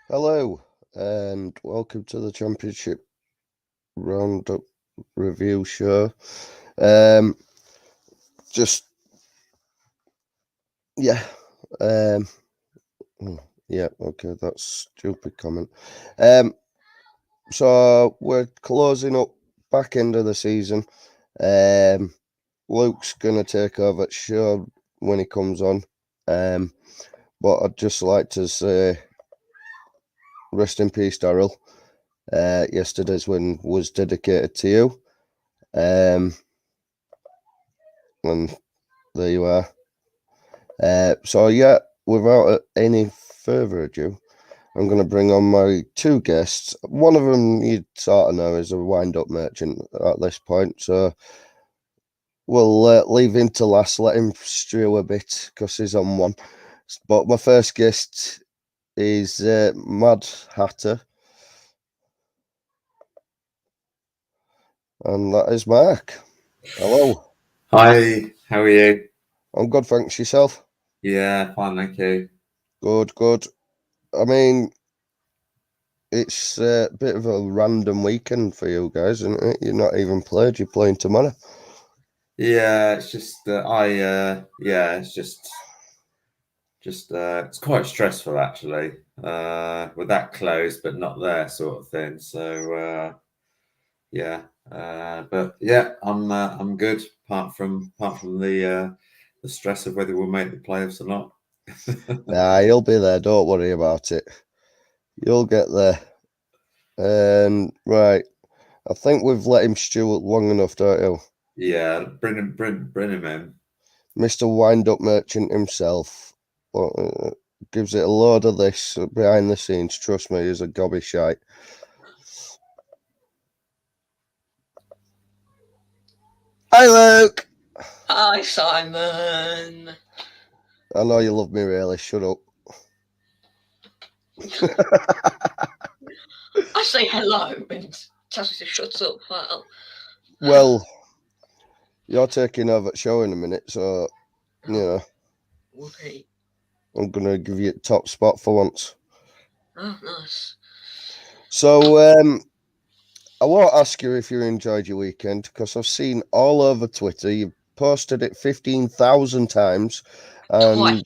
Hello, and welcome to the Championship Roundup Review Show. Um, just yeah, um, yeah, okay, that's stupid comment. So we're closing up back end of the season. Um, Luke's gonna take over the show when he comes on. But I'd just like to say, rest in peace, Daryl. Yesterday's win was dedicated to you. And there you are. So yeah, without any further ado, I'm going to bring on my two guests. One of them you sort of know is a wind-up merchant at this point, so we'll leave him to last. Let him stew a bit because he's on one. But my first guest is Mad Hatter, and that is Mark. Hello. Hi, how are you? I'm good, thanks. Yourself? Yeah, fine, thank you. Good, good. I mean, it's a bit of a random weekend for you guys, isn't it? You're not even played, you're playing tomorrow. Yeah, it's just that yeah, it's it's quite stressful actually. With that close but not there sort of thing. So yeah, but yeah, I'm good apart from the stress of whether we'll make the playoffs or not. Nah, you'll be there, don't worry about it. You'll get there. And right, I think we've let him stew long enough, don't you? Yeah, bring him in. Mr. Wind Up Merchant himself gives it a load of this behind the scenes. Trust me, he's a gobby shite. Hi, Luke. Hi, Simon. I know you love me, really. Shut up. I say hello and tells me to shut up. Well, you're taking over the show in a minute, so you know Whoopee. I'm gonna give you a top spot for once. Oh, nice. So, I won't ask you if you enjoyed your weekend because I've seen all over Twitter you've posted it 15,000 times, and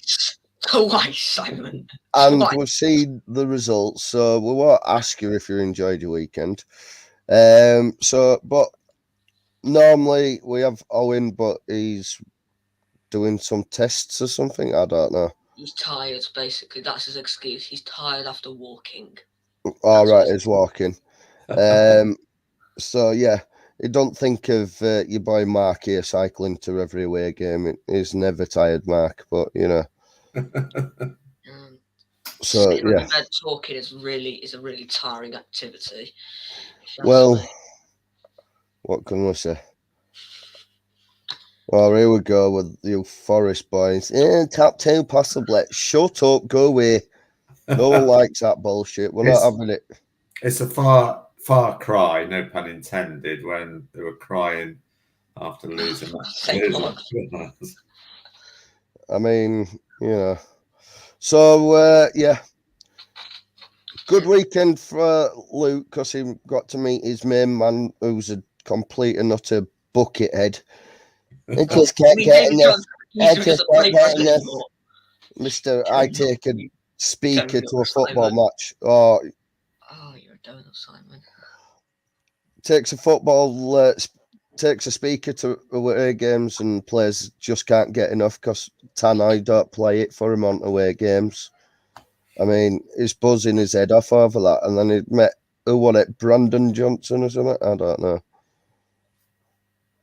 Twice, Simon. we've seen the results. So we won't ask you if you enjoyed your weekend. But normally we have Owen, but he's doing some tests or something. I don't know. He's tired, basically. That's his excuse. He's tired after walking. All That's right, what he's walking. Um, So yeah, you don't think of your boy Mark here cycling to every away game. He's never tired, Mark. But you know, so Sitting on yeah. your bed talking is a really tiring activity. Well, what can we say? Well, here we go with you Forest boys. Top two possibly. Shut up, go away. No one likes that bullshit. We're not It's having it. it's a far cry, no pun intended, when they were crying after losing that. I mean, you know. So yeah, good weekend for Luke because he got to meet his main man, who's a complete and utter buckethead. I just can't get enough. I just can't get enough. Mr. I take a speaker to a football match. Or Oh, you're a donut, Simon. takes a takes a speaker to away games, and players just can't get enough because Tannoy don't play it for him on away games. I mean, he's buzzing his head off over that, and then he met who won it, Brandon Johnson or something. I don't know.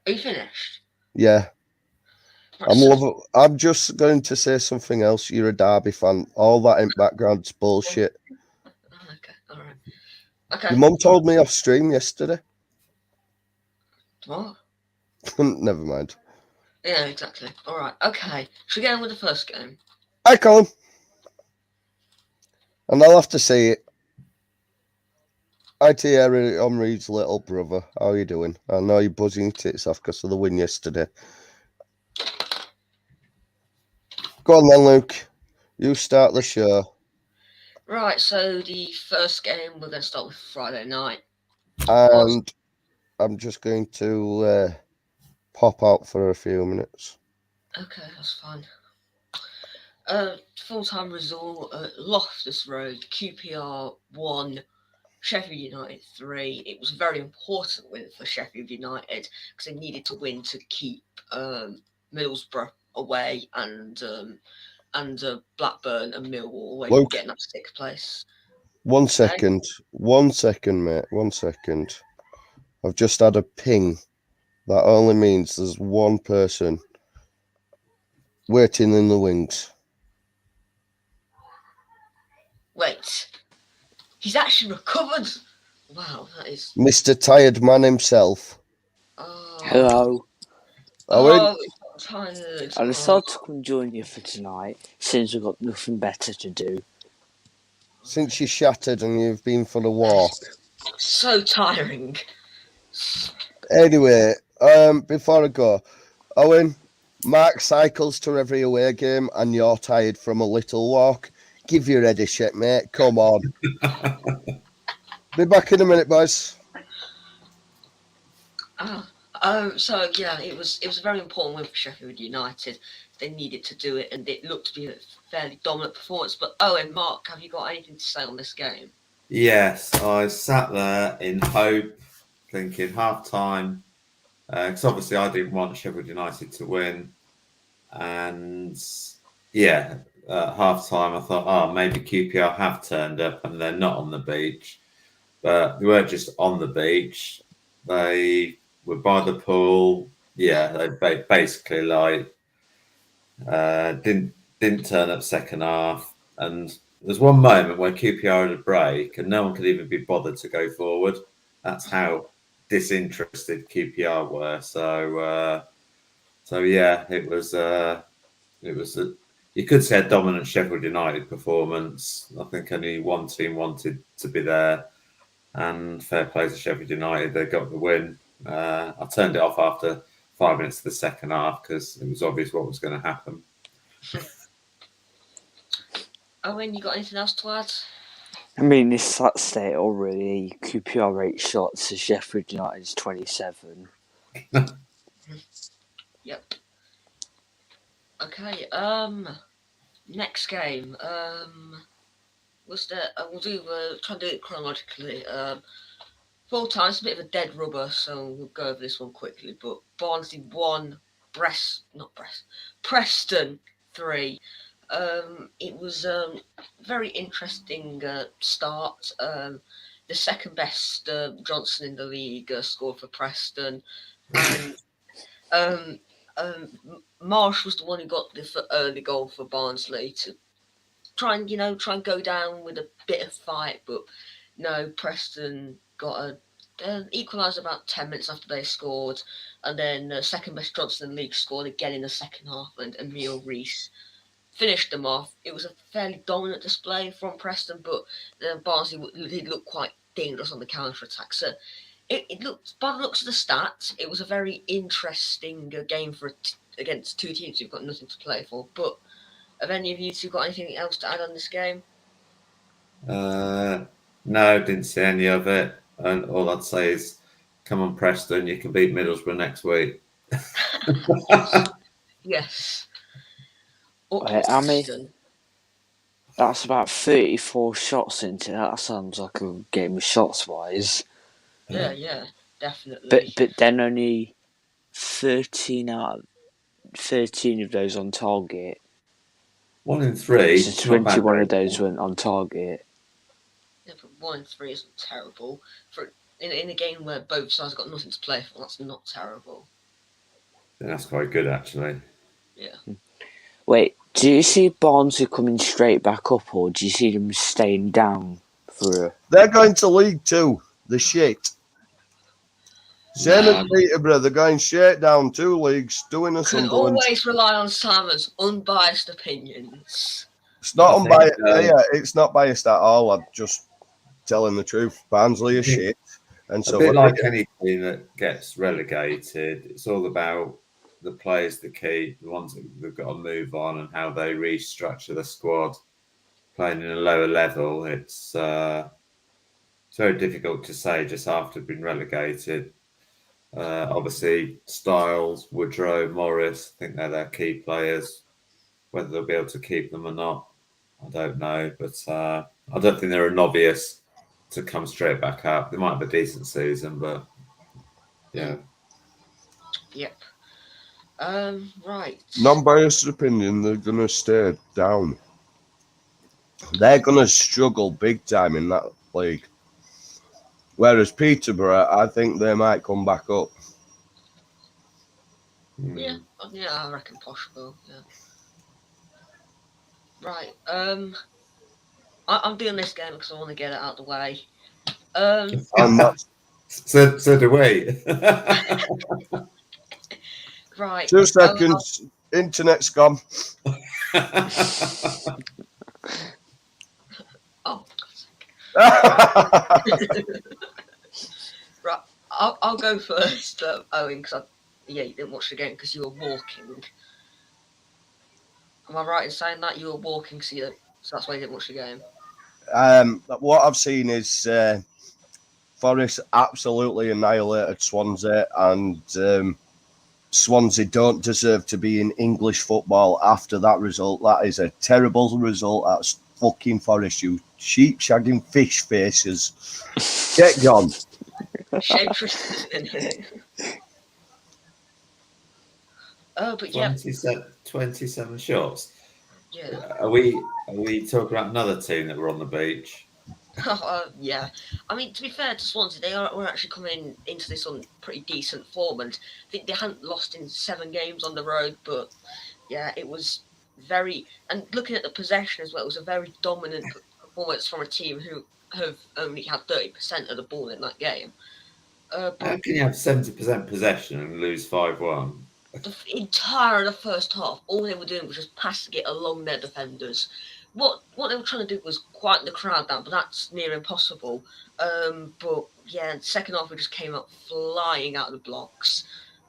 Are you finished? Yeah. I'm just going to say something else. You're a Derby fan. All that in background's bullshit. Okay, all right. Okay. Your mum told me off stream yesterday. What? Never mind. Yeah, exactly. All right. Okay. Should we get on with the first game? Hi, Colin. And I'll have to say it. Hi, Thierry, Omri's little brother. How are you doing? I know you're buzzing your tits off because of the win yesterday. Go on then, Luke. You start the show. Right, so the first game, we're going to start with Friday night. And I'm just going to pop out for a few minutes. Okay, that's fine. Full-time result at Loftus Road, QPR 1, Sheffield United 3. It was a very important win for Sheffield United because they needed to win to keep Middlesbrough away and Blackburn and Millwall away from Luke, getting that 6th place. 1 second. 1 second, mate. 1 second. I've just had a ping. That only means there's one person waiting in the wings. Wait, he's actually recovered. Wow, that is. Mr. Tired Man himself. Oh, Hello. Owen, I'm tired. I decided to come join you for tonight since we've got nothing better to do. since you shattered and you've been for a walk. So tiring. Anyway, before I go, Owen, Mark cycles to every away game and you're tired from a little walk. Give your head a shake, mate. Come on. Be back in a minute, boys. So yeah, it was a very important win for Sheffield United. They needed to do it, and it looked to be a fairly dominant performance. But Owen, Mark, have you got anything to say on this game? Yes, I sat there in hope, thinking half time, because obviously I didn't want Sheffield United to win. And yeah, half time I thought, oh, maybe QPR have turned up and they're not on the beach. But they were just on the beach. They were by the pool. Yeah, they basically like didn't turn up second half. And there's one moment where QPR had a break and no one could even be bothered to go forward. That's how disinterested QPR were. So yeah, it was you could say a dominant Sheffield United performance. I think only one team wanted to be there, and fair play to Sheffield United, they got the win. I turned it off after 5 minutes of the second half because it was obvious what was going to happen. Owen, you got anything else to add? I mean, this stat state already. QPR 8 shots to Sheffield United's 27. Yep. Okay. Next game. We'll try and do it chronologically. Full time. It's a bit of a dead rubber, so we'll go over this one quickly. But Barnsley 1, Preston 3. It was a very interesting start. The second best Johnson in the league scored for Preston, and Marsh was the one who got the early goal for Barnsley to try and go down with a bit of fight, but no, Preston got a equalised about 10 minutes after they scored, and then second best Johnson in the league scored again in the second half, and Emil Rees finished them off. It was a fairly dominant display from Preston, but Barnsley did look quite dangerous on the counter-attack. So it looked, by the looks of the stats, it was a very interesting game against two teams who've got nothing to play for. But have any of you two got anything else to add on this game? No, didn't see any of it. And all I'd say is, come on, Preston, you can beat Middlesbrough next week. Yes. I mean, that's about 34 shots into it. That sounds like a game of shots wise. Yeah, definitely. But then only 13 out of 13 of those on target. 1 in 3. So 21 of those went on target. Yeah, but 1 in 3 isn't terrible. In a game where both sides have got nothing to play for, that's not terrible. Yeah, that's quite good, actually. Yeah. Wait, do you see Barnsley coming straight back up, or do you see them staying down for a... They're going to League Two. The shit. Same as Peterborough. They're going straight down 2 leagues, doing us Can always rely on Simon's unbiased opinions. It's not unbiased. It's not biased at all. I'm just telling the truth. Barnsley is shit. And so a bit like any team that gets relegated, it's all about the players that keep, the ones that they've got to move on, and how they restructure the squad. playing in a lower level, it's very difficult to say just after being relegated. Obviously, Styles, Woodrow, Morris, I think they're their key players. Whether they'll be able to keep them or not, I don't know. But I don't think they're an obvious to come straight back up. They might have a decent season, but yeah. Yep. Right. Non-biased opinion, they're going to stay down. They're going to struggle big time in that league. Whereas Peterborough, I think they might come back up. Yeah, I reckon possible. Yeah. Right. I'm doing this game because I want to get it out of the way. And that's So do we. Right. 2 seconds. Internet's gone. Oh. Right. I'll go first, Owen, because you didn't watch the game because you were walking. Am I right in saying that you were walking, so that's why you didn't watch the game? What I've seen is Forest absolutely annihilated Swansea, and Swansea don't deserve to be in English football after that result. That is a terrible result. That's fucking Forest, you sheep shagging fish faces. Get gone. Shame Tristan. But yeah. 27 shots. Yeah. Are we talking about another team that were on the beach? Yeah. I mean, to be fair to Swansea, they were actually coming into this on pretty decent form, and I think they hadn't lost in 7 games on the road. But yeah, it was very, and looking at the possession as well, it was a very dominant performance from a team who have only had 30% of the ball in that game. How can you have 70% possession and lose 5-1? The entire of the first half, all they were doing was just passing it along their defenders. What they were trying to do was quieten the crowd down, but that's near impossible. But yeah, the second half we just came up flying out of the blocks,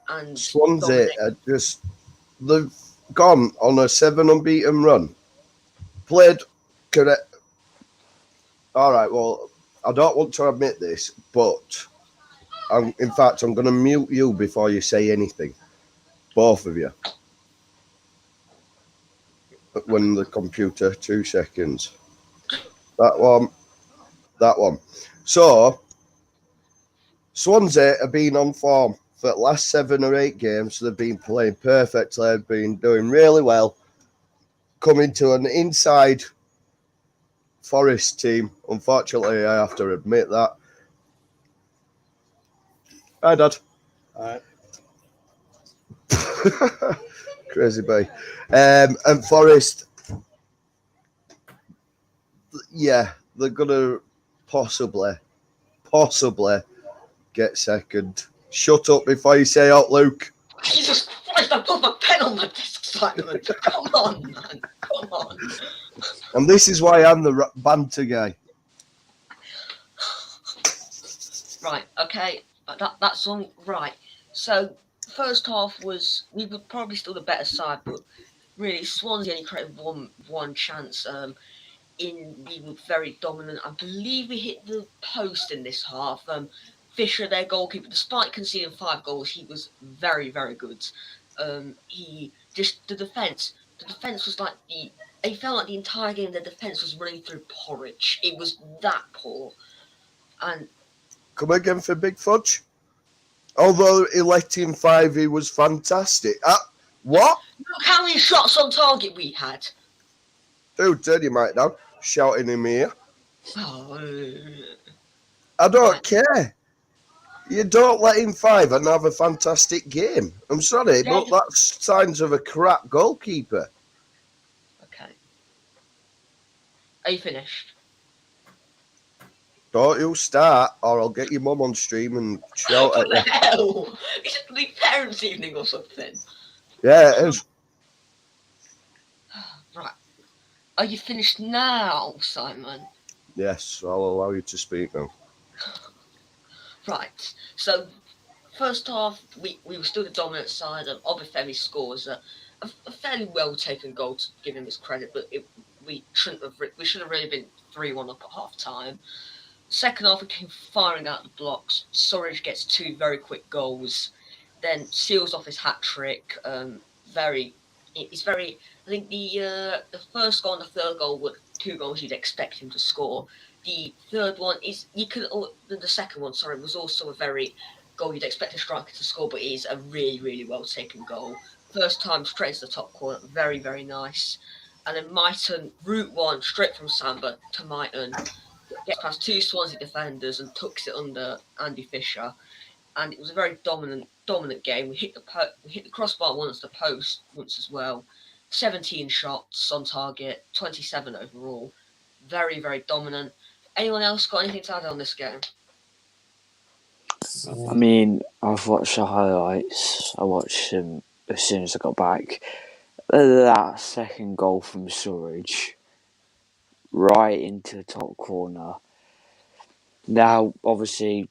and Swansea they've gone on a 7 unbeaten run. Played correct. All right, well, I don't want to admit this, but in fact, I'm going to mute you before you say anything. Both of you. When the computer, 2 seconds. That one. So, Swansea have been on form for the last 7 or 8 games. They've been playing perfectly. They've been doing really well. Coming to an inside Forest team. Unfortunately, I have to admit that. Hi, Dad. All right. Crazy boy. And Forest, yeah, they're going to possibly get second. Shut up before you say out, Luke. Jesus Christ, I put my pen on my desk, Simon. Come on, man. Come on. And this is why I'm the banter guy. Right, okay. That's all right. So, first half we were probably still the better side, but really, Swansea only created one chance. We were very dominant. I believe we hit the post in this half. Fisher, their goalkeeper, despite conceding 5 goals, he was very, very good. The defence was like it felt like the entire game the defence was running through porridge. It was that poor. And come again for Big Fudge. Although he let in 5, he was fantastic. What? Look how many shots on target we had. Dude, turn your mic down. Shouting in my ear. Oh, I don't care. You don't let in 5 and have a fantastic game. I'm sorry, but that's signs of a crap goalkeeper. Okay. Are you finished? Don't you start, or I'll get your mum on stream and shout at you. What the hell? It's the parents' evening or something. Yeah, it is. Right. Are you finished now, Simon? Yes, I'll allow you to speak now. Right. So, first half, we were still the dominant side. Obafemi scores a fairly well taken goal, to give him his credit, but it we should have really been 3-1 up at half time. Second half, we came firing out the blocks. Surridge gets 2 very quick goals, then seals off his hat trick. I think the first goal and the third goal were 2 goals you'd expect him to score. The third one the second one, was also a very goal you'd expect a striker to score, but it is a really, really well taken goal. First time straight to the top corner, very, very nice. And then Mighton, route 1, straight from Samba to Mighton, gets past 2 Swansea defenders and tucks it under Andy Fisher. And it was a very dominant game. We hit the crossbar once, the post once as well. 17 shots on target, 27 overall. Very, very dominant. Anyone else got anything to add on this game? I mean, I've watched the highlights. I watched them as soon as I got back. That second goal from Surridge, right into the top corner. Now, obviously,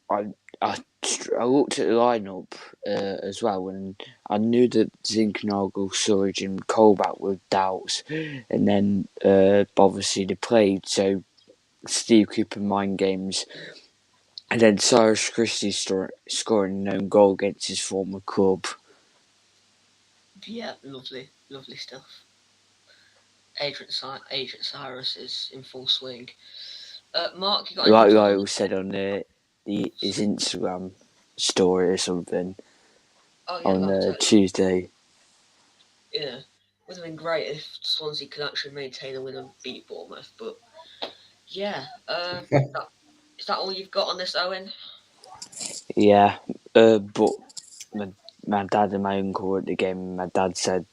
I looked at the lineup as well, and I knew that Zinkernagel, Surridge, and Colback were doubts, and then obviously they played. So Steve Cooper mind games. And then Cyrus Christie scoring an own goal against his former club. Yeah, lovely stuff. Agent Cyrus is in full swing. Mark, you got Like anything I said on his Instagram story or something on Tuesday. Yeah, it would have been great if Swansea could actually maintain a win and beat Bournemouth, but yeah. Is that all you've got on this, Owen? Yeah, but my dad and my uncle were at the game. My dad said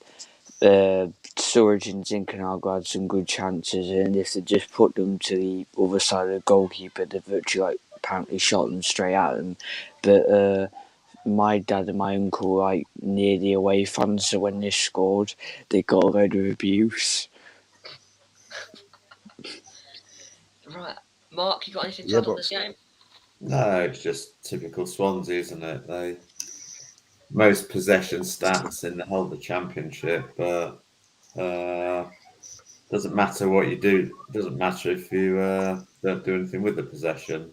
Surridge and Zinkernagel had some good chances, and if they just put them to the other side of the goalkeeper, they virtually apparently shot them straight at them. But my dad and my uncle near the away fans, so when they scored, they got a load of abuse. Right, Mark, you got anything to add on this game? No, it's just typical Swansea, isn't it? They most possession stats in the whole of the Championship, but doesn't matter what you do. Doesn't matter if you don't do anything with the possession.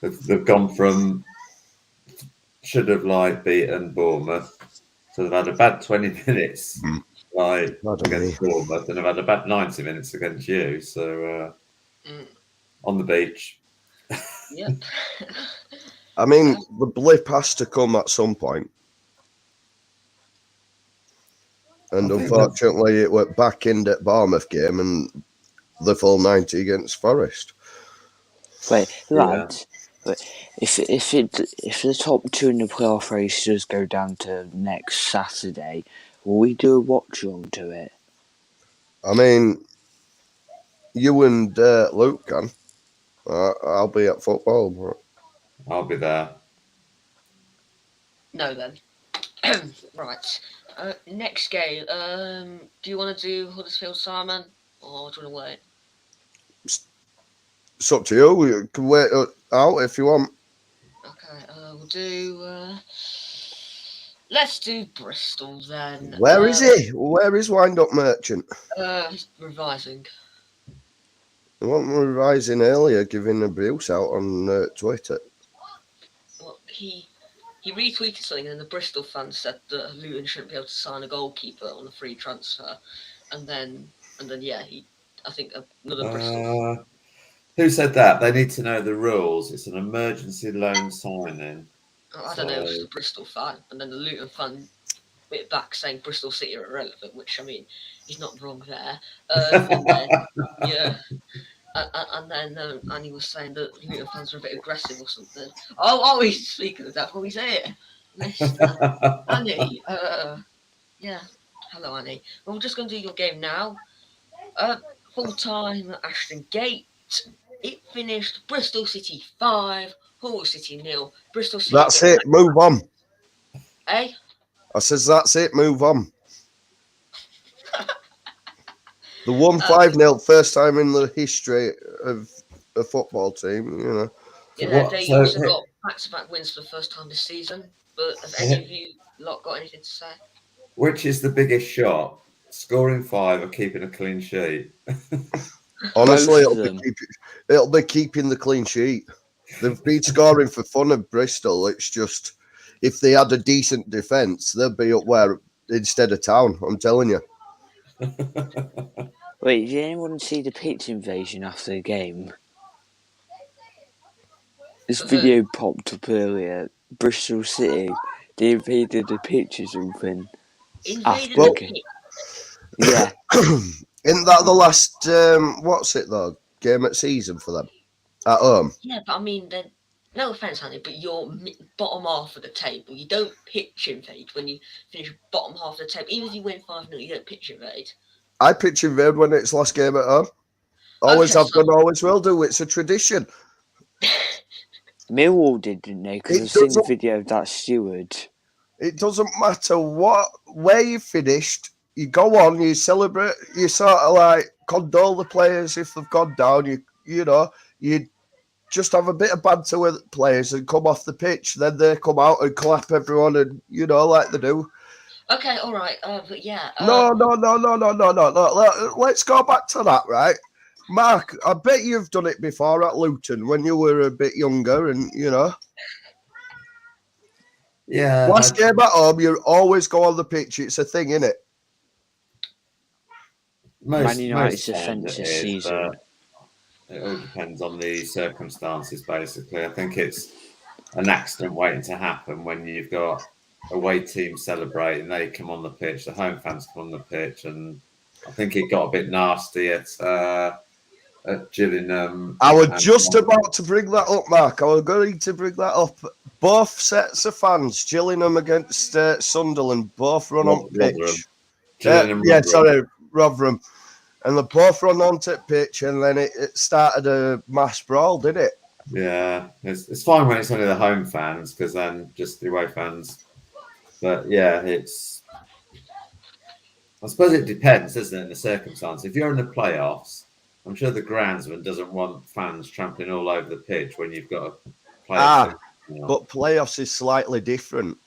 They've gone from should have beaten Bournemouth, so they've had a bad 20 minutes against Bournemouth, and they've had a bad 90 minutes against you. So on the beach. Yep. I mean, the blip has to come at some point. And unfortunately, it went back in that Bournemouth game and the full 90 against Forest. Wait, lads, but if the top 2 in the playoff race does go down to next Saturday, will we do a watch along to it? I mean, you and Luke can. I'll be at football. But... I'll be there. No, then. Right. Next game. Do you want to do Huddersfield Simon, or do you want to wait? It's up to you. You can wait out if you want. Okay. We'll do. Let's do Bristol then. Where is he? Where is Wind Up Merchant? He's revising. I wasn't revising earlier, giving abuse out on Twitter. Well, he retweeted something, and the Bristol fans said that Luton shouldn't be able to sign a goalkeeper on a free transfer, and then I think another Bristol. Who said that? They need to know the rules. It's an emergency loan signing. I don't know. It was the Bristol fan, and then the Luton fan bit back saying Bristol City are irrelevant, which I mean, he's not wrong there. And then, yeah. And then Annie was saying that Luton fans are a bit aggressive or something. Oh, he's speaking of that. Oh, he's here. Annie. Yeah. Hello, Annie. Well, we're just going to do your game now. Full time at Ashton Gate. It finished Bristol City 5, Hull City 0. Bristol City. That's it. Move on. Eh? I says that's it. Move on. The 1-5-0, first time in the history of a football team, you know. Yeah, they also got back-to-back wins for the first time this season. But have any of you lot got anything to say? Which is the biggest shot scoring 5 or keeping a clean sheet? Honestly, Both of them. it'll be keeping the clean sheet. They've been scoring for fun at Bristol. It's just if they had a decent defence, they'd be up where instead of Town. I'm telling you. Wait, did anyone see the pitch invasion after the game? This video popped up earlier. Bristol City, they invaded the pitch or something. Invaded Well- the pitch. Yeah, Isn't that the last, what's it though, game at season for them? At home? Yeah, but I mean, then, no offence, honey, but you're bottom half of the table. You don't pitch invade when you finish bottom half of the table. Even if you win 5-0, you don't pitch invade. I pitch invade when it's last game at home. Always Okay, have done, always will do. It's a tradition. Millwall did, didn't they? Because It I've seen the doesn't- video of that steward. It doesn't matter where you finished. You go on, you celebrate, you sort of like condole the players if they've gone down. You just have a bit of banter with the players and come off the pitch. Then they come out and clap everyone, and like they do. Okay, all right, but yeah. No. Let's go back to that, right? Mark, I bet you've done it before at Luton when you were a bit younger, and Yeah. last game at home, you always go on the pitch. It's a thing, isn't it? Man United's times defence it this is, season. but it all depends on the circumstances, basically. I think it's an accident waiting to happen when you've got away team celebrating, they come on the pitch, the home fans come on the pitch, and I think it got a bit nasty at Gillingham. I was just about to bring that up, Mark. I was going to bring that up. Both sets of fans, Gillingham against Sunderland, both run on pitch. Rotherham. And they both run onto the pitch, and then it started a mass brawl, did it? Yeah, it's fine when it's only the home fans, because then just the away fans. But yeah, I suppose it depends, doesn't it, in the circumstance. If you're in the playoffs, I'm sure the groundsman doesn't want fans trampling all over the pitch when you've got a playoff. But playoffs is slightly different.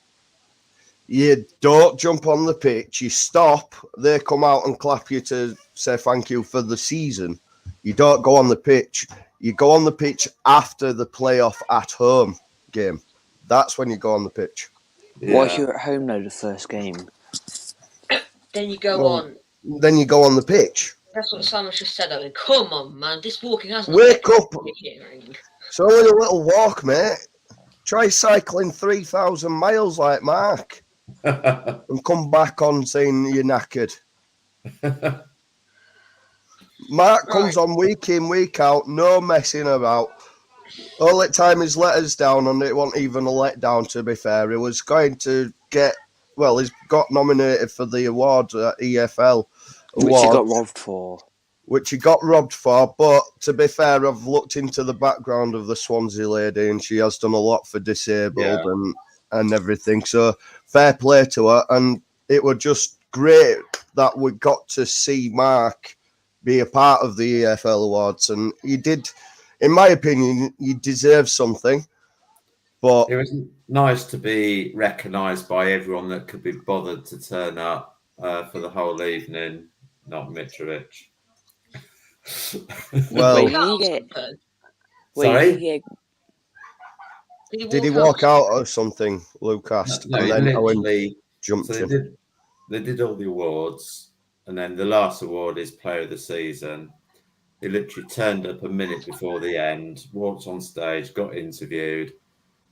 You don't jump on the pitch, you stop, they come out and clap you to say thank you for the season. You don't go on the pitch. You go on the pitch after the playoff at home game. That's when you go on the pitch. Yeah. What if you're at home though, the first game? Then you go on. Then you go on the pitch. That's what Simon just said. I mean, come on, man. This walking hasn't Wake affected up. your hearing. It's only a little walk, mate. Try cycling 3,000 miles like Mark and come back on saying you're knackered. Mark comes on week in, week out, no messing about. All that time he's let us down, and it wasn't even a letdown, to be fair. He was going to he's got nominated for the award at EFL. Which he got robbed for. Which he got robbed for, but to be fair, I've looked into the background of the Swansea lady, and she has done a lot for disabled and everything. So fair play to her, and it was just great that we got to see Mark be a part of the EFL Awards, and he did, in my opinion, he deserves something. But it was nice to be recognised by everyone that could be bothered to turn up for the whole evening, not Mitrovic. Well, did he walk out or something, Luke asked? No, and then literally jumped so him. They did all the awards, and then the last award is Player of the Season. He literally turned up a minute before the end, walked on stage, got interviewed,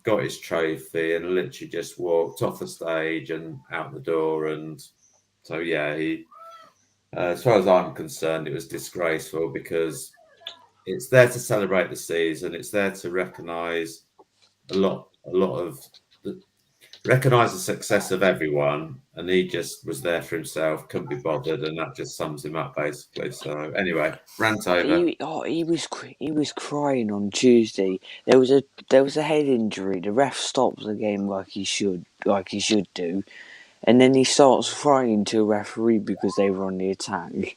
got his trophy, and literally just walked off the stage and out the door. And so, yeah, he, as far as I'm concerned, it was disgraceful, because it's there to celebrate the season. It's there to recognise recognise the success of everyone, and he just was there for himself, couldn't be bothered, and that just sums him up basically. So anyway, rant over. He was crying on Tuesday. There was a head injury. The ref stopped the game like he should do, and then he starts crying to a referee because they were on the attack.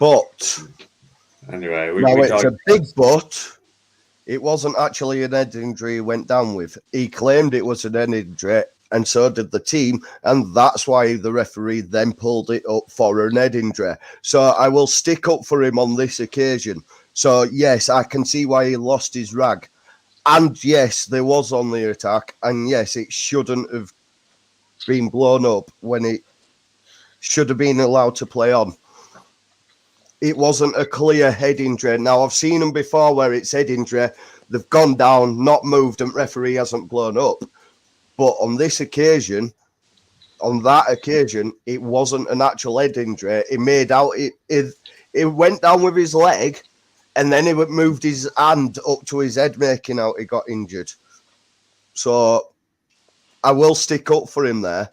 But anyway, it's a big but. It wasn't actually an head injury he went down with. He claimed it was an head injury, and so did the team, and that's why the referee then pulled it up for an heading draw. So I will stick up for him on this occasion. So yes, I can see why he lost his rag, and yes, there was on the attack, and yes, it shouldn't have been blown up when it should have been allowed to play on. It wasn't a clear heading draw. Now, I've seen them before where it's heading draw. They've gone down, not moved, and referee hasn't blown up. But on that occasion, it wasn't an actual heading draw. It made out it went down with his leg, and then he moved his hand up to his head, making out he got injured. So I will stick up for him there.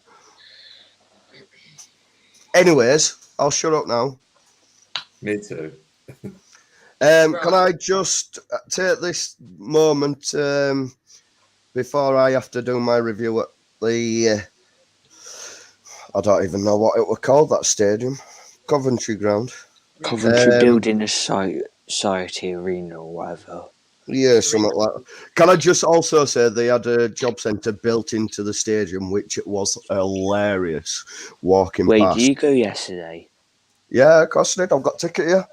Anyways, I'll shut up now. Me too. Can I just take this moment before I have to do my review at the I don't even know what it was called, that stadium, Coventry Ground, Coventry Building Society Arena or whatever. Yeah, something like that. Can I just also say they had a job centre built into the stadium, which it was hilarious walking Wait, past. did you go yesterday? Yeah, of course I did. I've got a ticket here.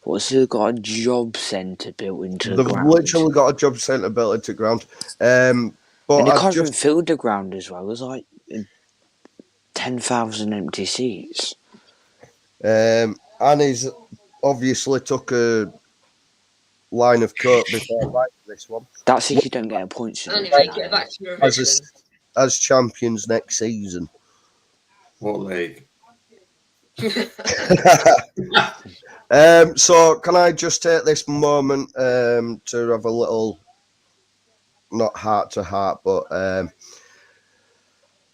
What's it got? A job centre built into the They've ground? literally got a job centre built into ground. But And they I can't even just fill the ground as well. There's like 10,000 empty seats. Annie's obviously took a line of coke before writing this one. That's if you don't get a point. Anyway, get back to your revision. As champions next season. What league? So can I just take this moment to have a little, not heart to heart, but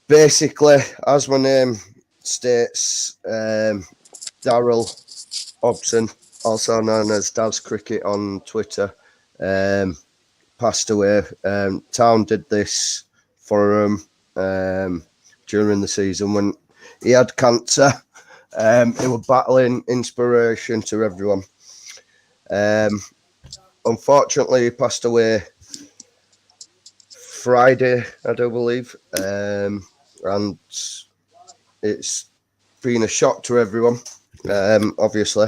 basically, as my name states, Daryl Hobson, also known as Daz Cricket on Twitter, passed away. Town did this for him during the season when he had cancer. He was battling, inspiration to everyone. Unfortunately, he passed away Friday, I do believe, and it's been a shock to everyone, obviously,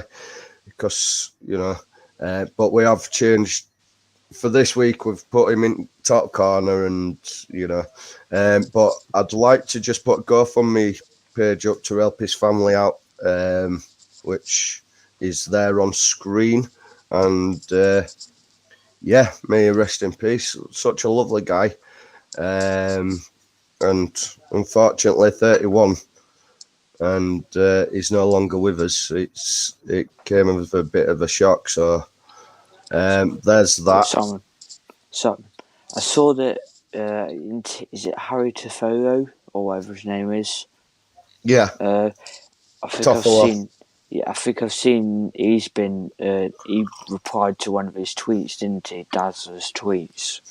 because, but we have changed. For this week, we've put him in top corner, and but I'd like to just put GoFundMe page up to help his family out, which is there on screen, and may he rest in peace. Such a lovely guy, and unfortunately 31, and he's no longer with us. It came with a bit of a shock, so. There's that. Simon, I saw that. Is it Harry Tofolo or whatever his name is? Yeah. I think Toffolo. I've seen. Yeah, I think I've seen. He's been. He replied to one of his tweets, didn't he? Daz's tweets.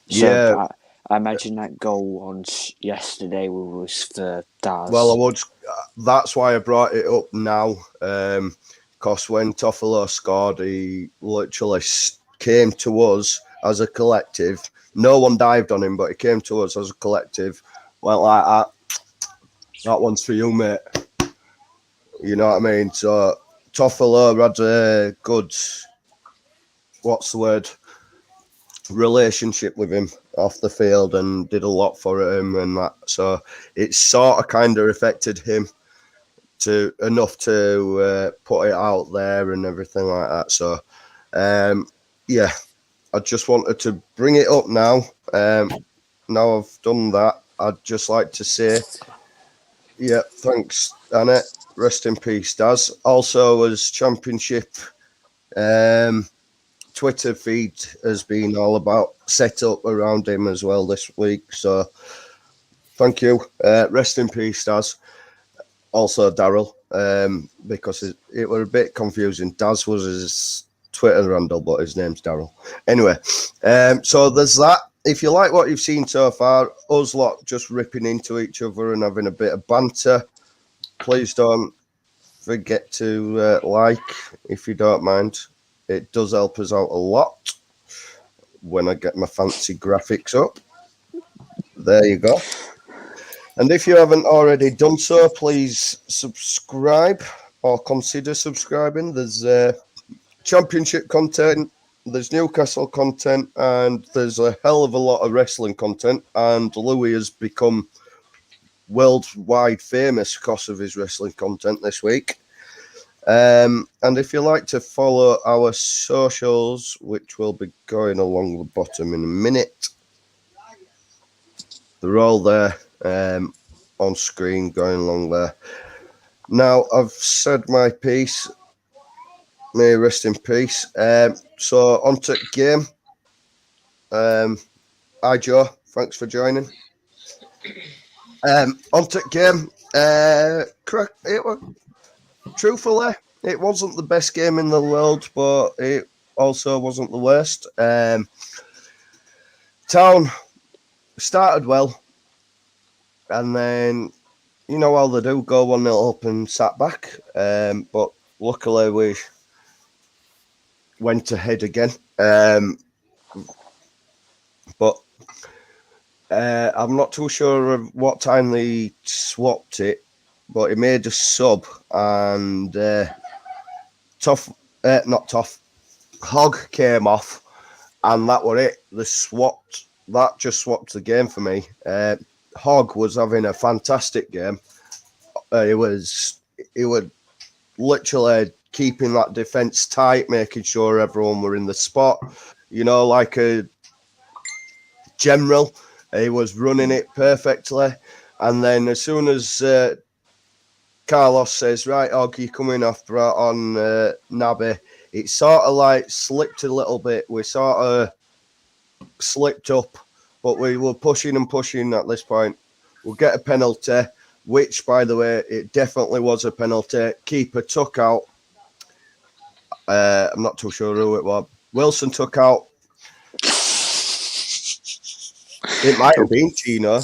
So Yeah. I imagine that goal on yesterday was for Daz. Well, that's why I brought it up now. Because when Toffolo scored, he literally came to us as a collective. No one dived on him, but he came to us as a collective. Went like that one's for you, mate. You know what I mean? So Toffolo had a good, relationship with him off the field and did a lot for him and that. So it sort of kind of affected him enough to put it out there and everything like that. So I just wanted to bring it up now. Now I've done that, I'd just like to say thanks, Annette. Rest in peace, Daz. Also, as championship Twitter feed has been all about set up around him as well this week, so thank you. Rest in peace, Daz. Also, Daryl, because it was a bit confusing. Daz was his Twitter handle, but his name's Daryl. Anyway, so there's that. If you like what you've seen so far, us lot just ripping into each other and having a bit of banter, please don't forget to like, if you don't mind. It does help us out a lot. when I get my fancy graphics up. There you go. And if you haven't already done so, please subscribe or consider subscribing. There's championship content, there's Newcastle content, and there's a hell of a lot of wrestling content. And Louis has become worldwide famous because of his wrestling content this week. And if you like to follow our socials, which will be going along the bottom in a minute, they're all there on screen going along there. Now, I've said my piece. May rest in peace. So, on to game. Hi, Joe. Thanks for joining. On to game. Truthfully, it wasn't the best game in the world, but it also wasn't the worst. Town started well, and then, you know how they do, go 1-0 up and sat back. But luckily, we went ahead again. But I'm not too sure of what time they swapped it, but he made a sub, and Hogg came off, and that were it. That just swapped the game for me. Hogg was having a fantastic game. He was literally keeping that defence tight, making sure everyone were in the spot, like a general. He was running it perfectly. And then as soon as Carlos says, right, Hogg, you're coming off on Naby, it sort of like slipped a little bit. We sort of slipped up, but we were pushing and pushing at this point. We'll get a penalty, which, by the way, it definitely was a penalty. Keeper took out. I'm not too sure who it was. Wilson took out. It might have been Chino.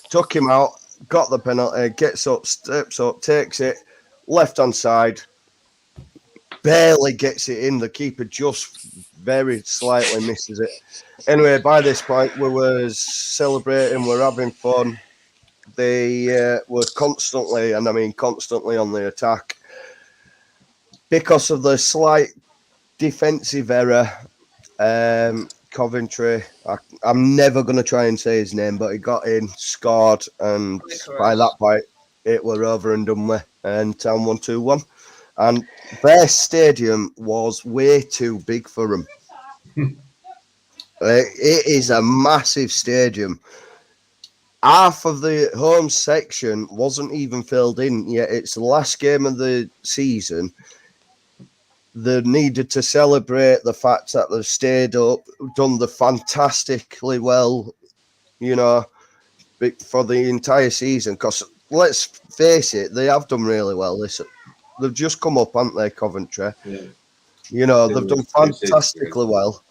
Took him out, got the penalty, gets up, steps up, takes it, left-hand side, barely gets it in. The keeper just very slightly misses it. Anyway, by this point, we were celebrating, we're having fun. They were constantly, and I mean constantly, on the attack. Because of the slight defensive error, Coventry, I'm never going to try and say his name, but he got in, scored, and by that point, it were over and done with, and Town won 2-1. And their stadium was way too big for them. It is a massive stadium. Half of the home section wasn't even filled in, yet it's the last game of the season. They needed to celebrate the fact that they've stayed up, done the fantastically well, for the entire season. Because let's face it, they have done really well. They've just come up, haven't they, Coventry? Yeah. They've done fantastically well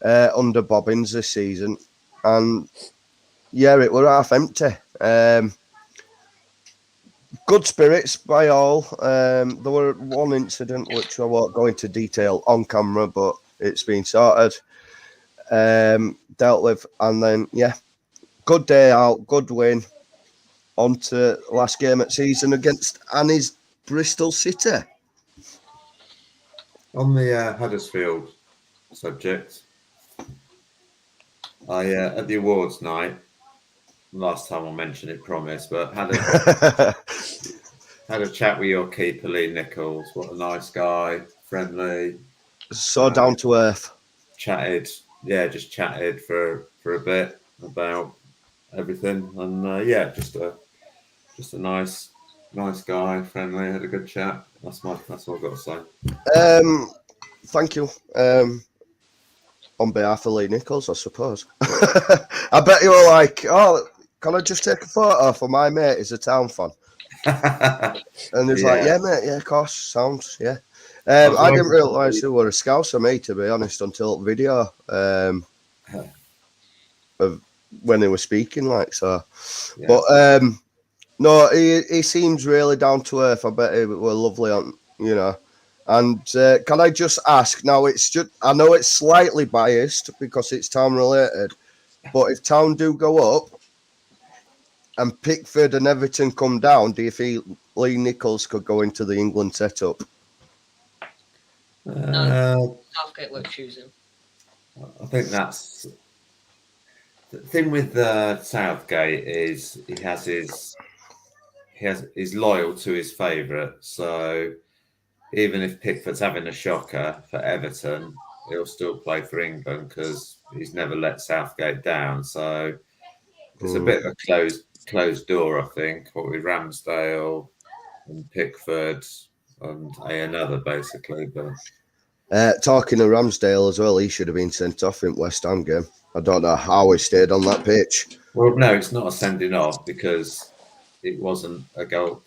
under Bobbins this season. And, yeah, it were half empty. Good spirits by all. There were one incident which I won't go into detail on camera, but it's been sorted, dealt with, and then good day out, good win. On to last game at season against Annie's Bristol City. On the Huddersfield subject, I at the awards night. Last time I mentioned it, promise, but had a chat with your keeper, Lee Nichols. What a nice guy, friendly, so down to earth. Chatted for a bit about everything, and just a nice guy, friendly. Had a good chat. That's all I've got to say. Thank you. On behalf of Lee Nichols, I suppose. I bet you were like, oh, can I just take a photo for my mate? He's a Town fan. And he's like, yeah, mate, yeah, of course, sounds, yeah. I didn't realise they were a Scouser, me, to be honest, until video of when they were speaking, like, so. Yeah. But, no, he seems really down to earth. I bet he were lovely on, And can I just ask now? I know it's slightly biased because it's Town related, but if Town do go up and Pickford and Everton come down, do you feel Lee Nichols could go into the England setup? Southgate won't choose him. I think that's the thing with Southgate is he's loyal to his favourite. So even if Pickford's having a shocker for Everton, he'll still play for England because he's never let Southgate down. So it's a bit of a closed door, I think. What with Ramsdale and Pickford and another basically, but. Talking of Ramsdale as well, he should have been sent off in West Ham game. I don't know how he stayed on that pitch. Well, no, it's not a sending off because it wasn't a goal.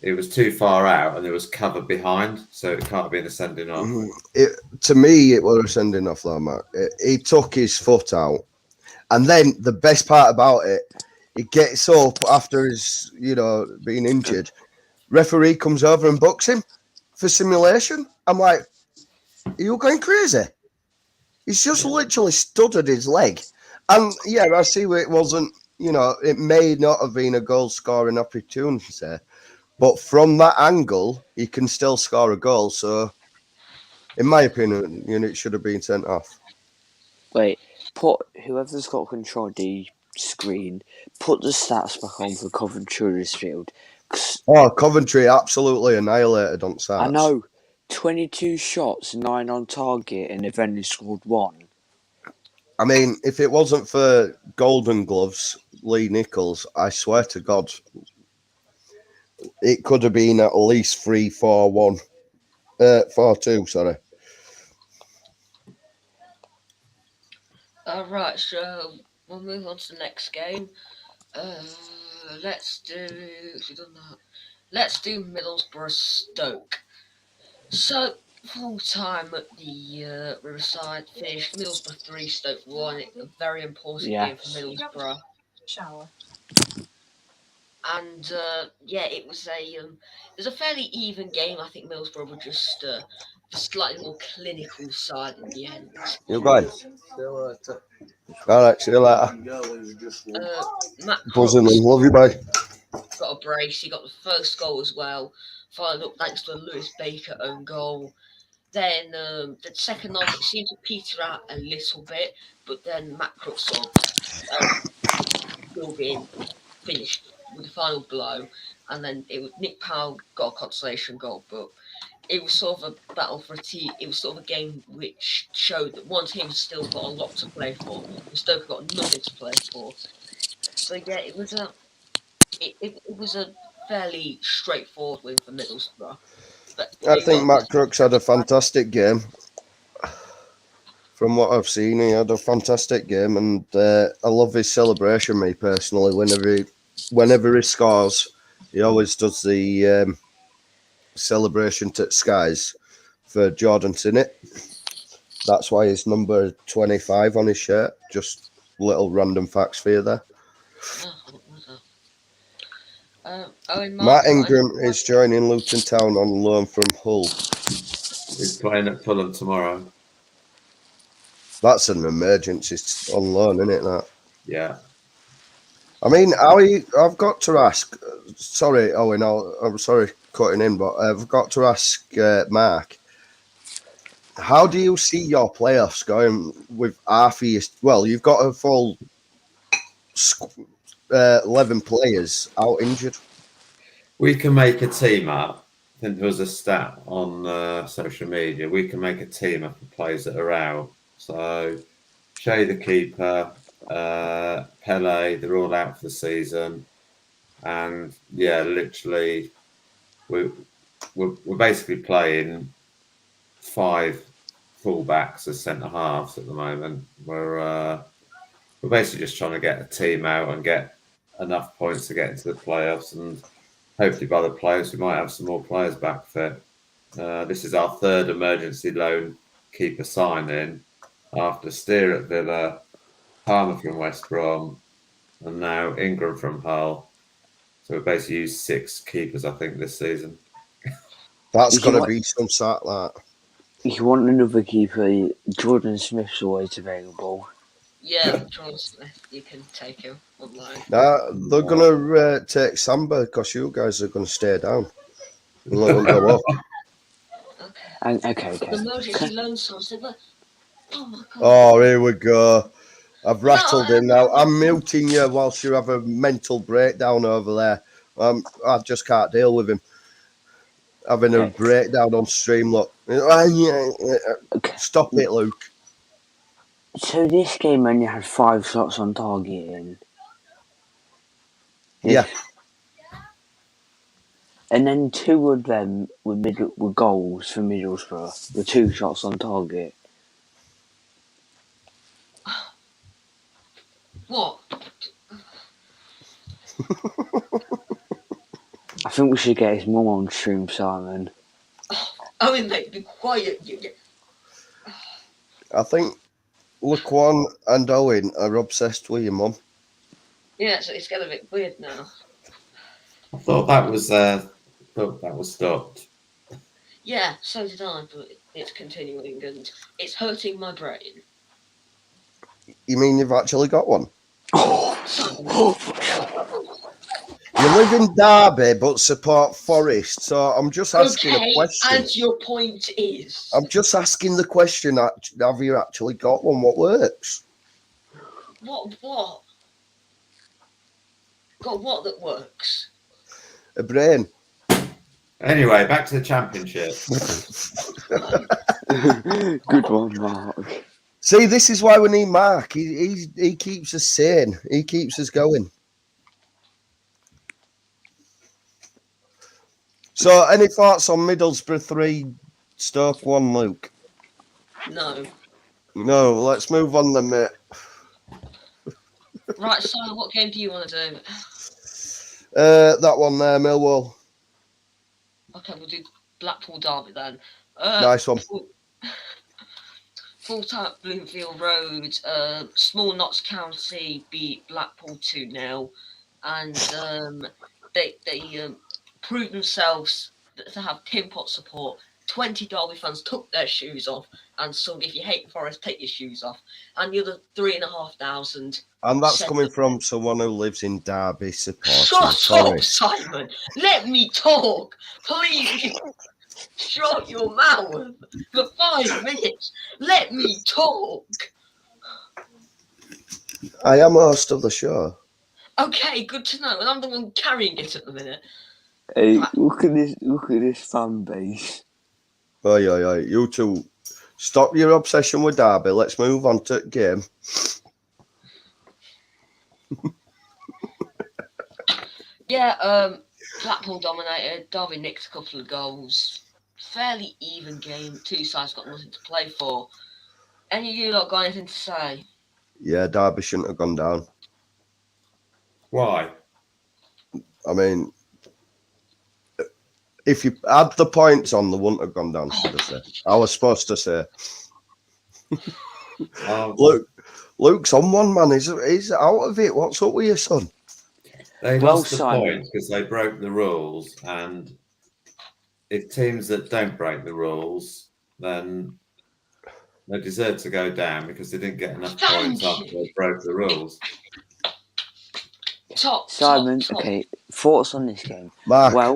It was too far out and there was cover behind, so it can't have been a sending off. To me, it was a sending off, though, Mark. He took his foot out. And then the best part about it, he gets up after his, being injured. Referee comes over and books him for simulation. I'm like, are you going crazy? He's just literally studded his leg. And yeah, I see where it wasn't, it may not have been a goal scoring opportunity, but from that angle, he can still score a goal. So, in my opinion, it should have been sent off. Wait, whoever's got control of the screen, put the stats back on for Coventry Huddersfield. Oh, Coventry absolutely annihilated on stats. I know. 22 shots, 9 on target, and they've only scored 1. I mean, if it wasn't for Golden Gloves, Lee Nichols, I swear to God, it could have been at least 3-4-1. 4-2, sorry. Right, so we'll move on to the next game. Let's do Middlesbrough Stoke. So full time at the Riverside finished Middlesbrough 3, Stoke 1. A very important game for Middlesbrough. And it was a fairly even game. I think Middlesbrough were just the slightly more clinical side in the end. You're going. All right, see you later. Matt Buzzing, Crooks love you, bye. got a brace. He got the first goal as well, followed up thanks to a Lewis Baker own goal. Then the second half it seemed to peter out a little bit, but then Matt Crooks sort of filled in, finished with the final blow, and then Nick Powell got a consolation goal, but it was sort of a battle for a team. It was sort of a game which showed that one team still got a lot to play for, and Stoke got nothing to play for. So yeah, it was a fairly straightforward win for Middlesbrough. But I think Matt Crooks had a fantastic game. From what I've seen, he had a fantastic game, and I love his celebration. Me personally, whenever he scores, he always does the celebration to skies for Jordan Sinnett. That's why he's number 25 on his shirt. Just little random facts for you there. Matt Ingram is joining Luton Town on loan from Hull. He's playing at Fulham tomorrow. That's an emergency on loan, isn't it? That. Yeah. I mean, I've got to ask. Sorry, Owen. I'm sorry cutting in, but I've got to ask Mark. How do you see your playoffs going with half? Well, you've got a full 11 players out injured. We can make a team up. I think there was a stat on social media. We can make a team up of players that are out. So, Shea the keeper, Pele, they're all out for the season. And yeah, literally, we're basically playing 5 fullbacks as centre halves at the moment. We're basically just trying to get a team out and get enough points to get into the playoffs, and hopefully by the playoffs we might have some more players back fit. This is our 3rd emergency loan keeper signing after Steer at Villa, Palmer from West Brom, and now Ingram from Hull. So we basically used 6 keepers, I think, this season. That's If you got to want- be some sort like that. If you want another keeper, Jordan Smith's always available. Yeah, John Smith, you can take him on loan. They're going to take Samba because you guys are going to stay down and let them go up. Okay. And okay. The emergency loan source. Oh my god. Oh, here we go. I've rattled him now. No. I'm muting you whilst you have a mental breakdown over there. I just can't deal with him. Having a Okay. breakdown on stream, look. Okay. Stop it, Luke. So this game only had 5 shots on target in. Yeah. And then 2 of them were goals for Middlesbrough. The 2 shots on target. What? I think we should get his mum on stream, Simon. I mean, mate, be quiet. I think Laquan and Owen are obsessed with your mum. Yeah, so it's getting a bit weird now. I thought that was stopped. Yeah, so did I, but it's continuing and it's hurting my brain. You mean you've actually got one? So, You live in Derby but support Forest, so I'm just asking a question. And your point is? I'm just asking the question, have you actually got one? What works? What? Got what that works? A brain. Anyway, back to the Championship. Good one, Mark. See, this is why we need Mark. He keeps us sane. He keeps us going. So, any thoughts on Middlesbrough 3, Stoke 1, Luke? No. No, let's move on then, mate. Right, so what game do you want to do? That one there, Millwall. Okay, we'll do Blackpool Derby then. Nice one. Full time Bloomfield Road. Small Notts County beat Blackpool 2-0, and they proved themselves to have tin pot support. 20 Derby fans took their shoes off and sung "If you hate Forest, take your shoes off." And the other 3,500. And that's coming from someone who lives in Derby supporting Shut up, Forest. Simon! Let me talk! Please! Shut your mouth for 5 minutes! Let me talk! I am host of the show. Okay, good to know. And I'm the one carrying it at the minute. Hey, Right. look at this fan base. Oi. You two, stop your obsession with Derby. Let's move on to the game. Yeah, Blackpool dominated. Derby nicked a couple of goals. Fairly even game. Two sides got nothing to play for. Any of you lot got anything to say? Yeah, Derby shouldn't have gone down. Why? I mean, if you had the points on, they wouldn't have gone down, should I say. I was supposed to say. Luke's on one, man. He's out of it. What's up with your son? They Well, lost the Simon. points because they broke the rules, and if teams that don't break the rules, then they deserve to go down because they didn't get enough points after they broke the rules. Simon, okay, thoughts on this game? Mark, Well,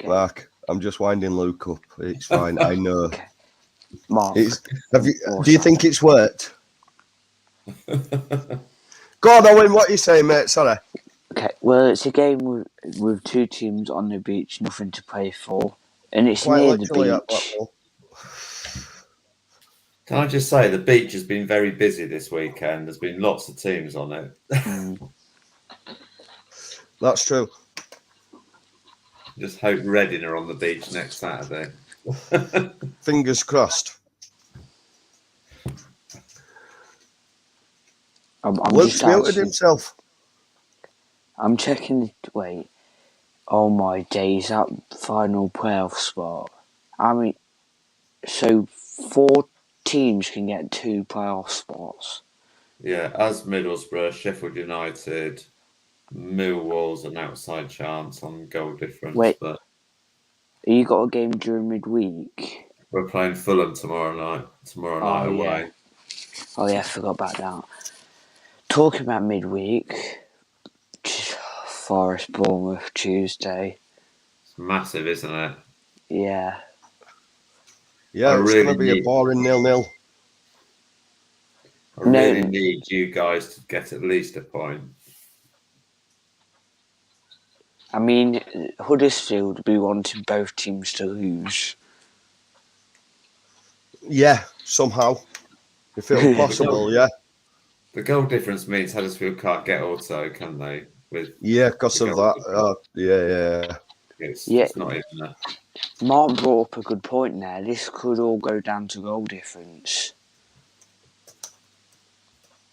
okay. Mark, I'm just winding Luke up. It's fine. I know. Okay. Mark, Do you think it's worked? Go on, Owen. What are you saying, mate? Sorry. Okay, well, it's a game with two teams on the beach, nothing to play for, and it's Quite near the literally at beach. Blackpool. Can I just say the beach has been very busy this weekend. There's been lots of teams on it. That's true. Just hope Reading are on the beach next Saturday. Fingers crossed. I'm Luke's just muted actually, himself. I'm checking. Wait, oh my days! That final playoff spot. I mean, so 4 teams can get 2 playoff spots. Yeah, as Middlesbrough, Sheffield United, Millwall's an outside chance on goal difference. Wait. But You got a game during midweek? We're playing Fulham tomorrow night. Oh, Away. yeah. Oh, yeah, I forgot about that. Talking about midweek, Forest Bournemouth Tuesday. It's massive, isn't it? Yeah. Yeah, it's going to be a boring 0-0. I really need you guys to get at least a point. I mean, Huddersfield be wanting both teams to lose. Yeah, somehow. If it was possible, yeah. The goal difference means Huddersfield can't get auto, can they? Because of that. Yeah. It's not even that. Mark brought up a good point there. This could all go down to goal difference.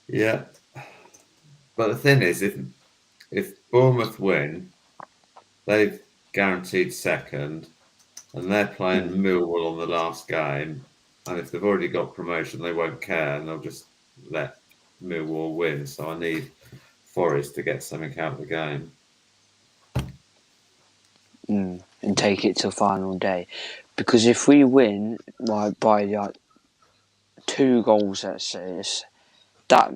Yeah. But the thing is, if Bournemouth win, they've guaranteed second, and they're playing Millwall on the last game. And if they've already got promotion, they won't care, and they'll just let Millwall win. So I need Forest to get something out of the game. And take it to final day. Because if we win by like 2 goals, let's say, that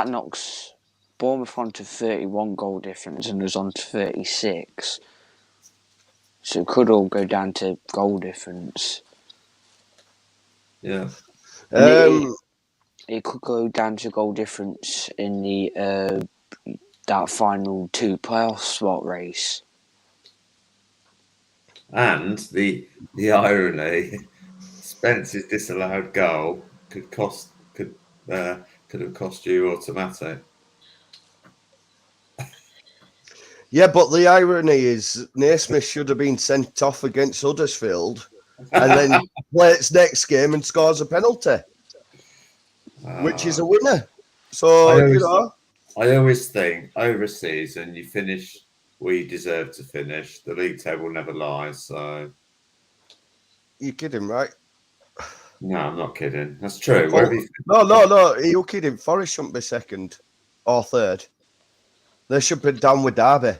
knocks Bournemouth onto 31 goal difference and us onto 36. So it could all go down to goal difference. Yeah. It could go down to goal difference in the that final 2 playoff spot race. And the irony, Spence's disallowed goal could have cost you automatic. Yeah, but the irony is Naismith should have been sent off against Huddersfield and then plays next game and scores a penalty, which is a winner. So, I always think over a season you finish where you deserve to finish. The league table never lies. So you're kidding, right? No, I'm not kidding. That's true. No. You're kidding. Forest shouldn't be second or third. They should be down with Derby.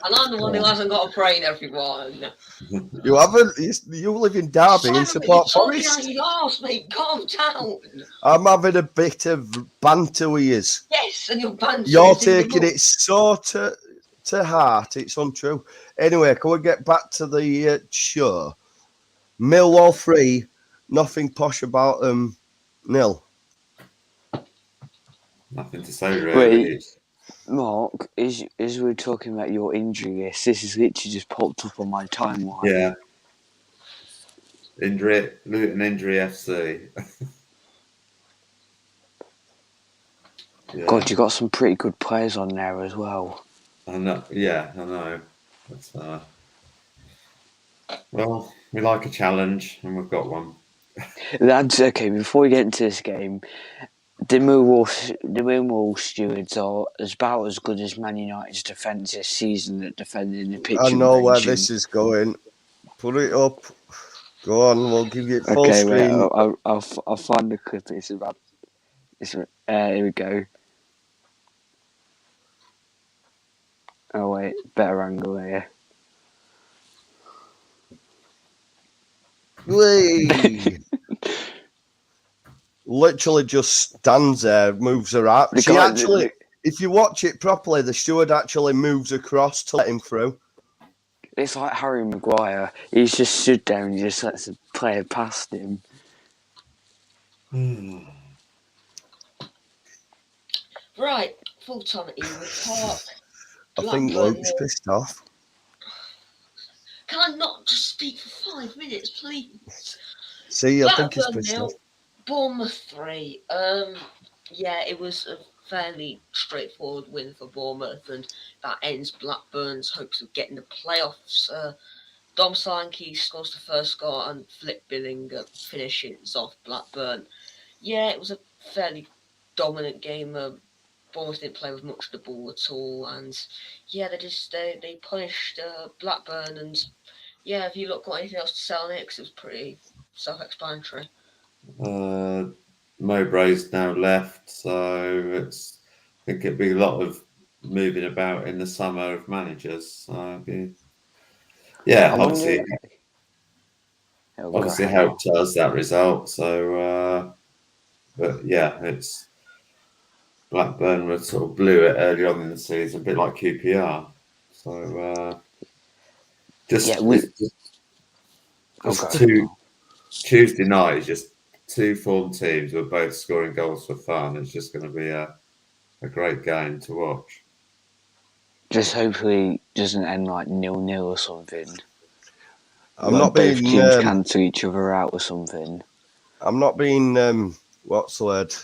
And I'm the one who hasn't got a brain, everyone. You haven't? You live in Derby and support Forest? Like you last, mate. Calm down. I'm having a bit of banter with you. Yes, and your banter. You're taking it so to heart. It's untrue. Anyway, can we get back to the show? Millwall 3, nothing posh about them. 0. Nothing to say, really. Wait, Mark, as we're talking about your injury list, this is literally just popped up on my timeline. Yeah. Luton Injury FC. Yeah. God, you got some pretty good players on there as well. I know. Yeah, I know. That's, well, we like a challenge, and we've got one. That's okay. Before we get into this game, the Millwall stewards are about as good as Man United's defence this season at defending the pitch. I know where this is going. Put it up. Go on, we'll give you full screen. Wait, I'll find the clip. It's about. Here we go. Oh wait, better angle here. Literally just stands there, moves her out. If you watch it properly, the steward actually moves across to let him through. It's like Harry Maguire. He's just stood there and he just lets the player past him. Right, full time at Ewood Park. I think Luke's pissed off. Can I not just speak for 5 minutes, please? See, I think he's pissed off. Bournemouth 3. Yeah, it was a fairly straightforward win for Bournemouth, and that ends Blackburn's hopes of getting the playoffs. Dom Solanke scores the first goal, and Flip Billinger finishes off Blackburn. Yeah, it was a fairly dominant game. Bournemouth didn't play with much of the ball at all, and yeah, they punished Blackburn. And yeah, have you got anything else to say on it? Because it was pretty self-explanatory. Mowbray's now left, so I think it'd be a lot of moving about in the summer of managers. So, yeah, I obviously, wonder. Oh, go obviously ahead, helped us that result. So, but yeah, it's Blackburn were sort of blew it early on in the season, a bit like QPR. So Yeah, just go. Tuesday night is just two form teams who are both scoring goals for fun. It's just going to be a great game to watch. Just hopefully doesn't end like 0-0 or something. I'm Like not both being. teams cancel each other out or something. I'm not being. What's the word?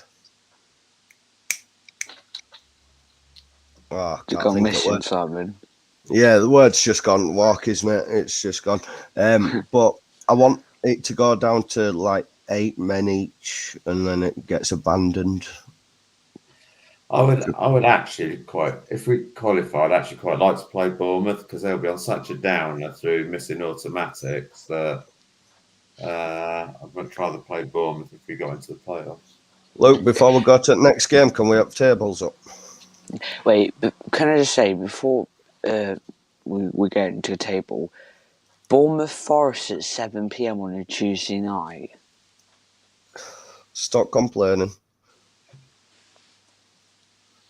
Oh, I You can't gone think of the missing, word. Simon. Yeah, the word's just gone walk, isn't it? It's just gone. But I want it to go down to like 8 men each, and then it gets abandoned. I would actually if we qualified, I'd actually quite like to play Bournemouth because they'll be on such a downer through missing automatics that I'd much rather play Bournemouth if we got into the playoffs. Luke, before we go to the next game, can we have tables up? Wait, but can I just say before we get into the table, Bournemouth Forest at 7 p.m. on a Tuesday night. Stop complaining.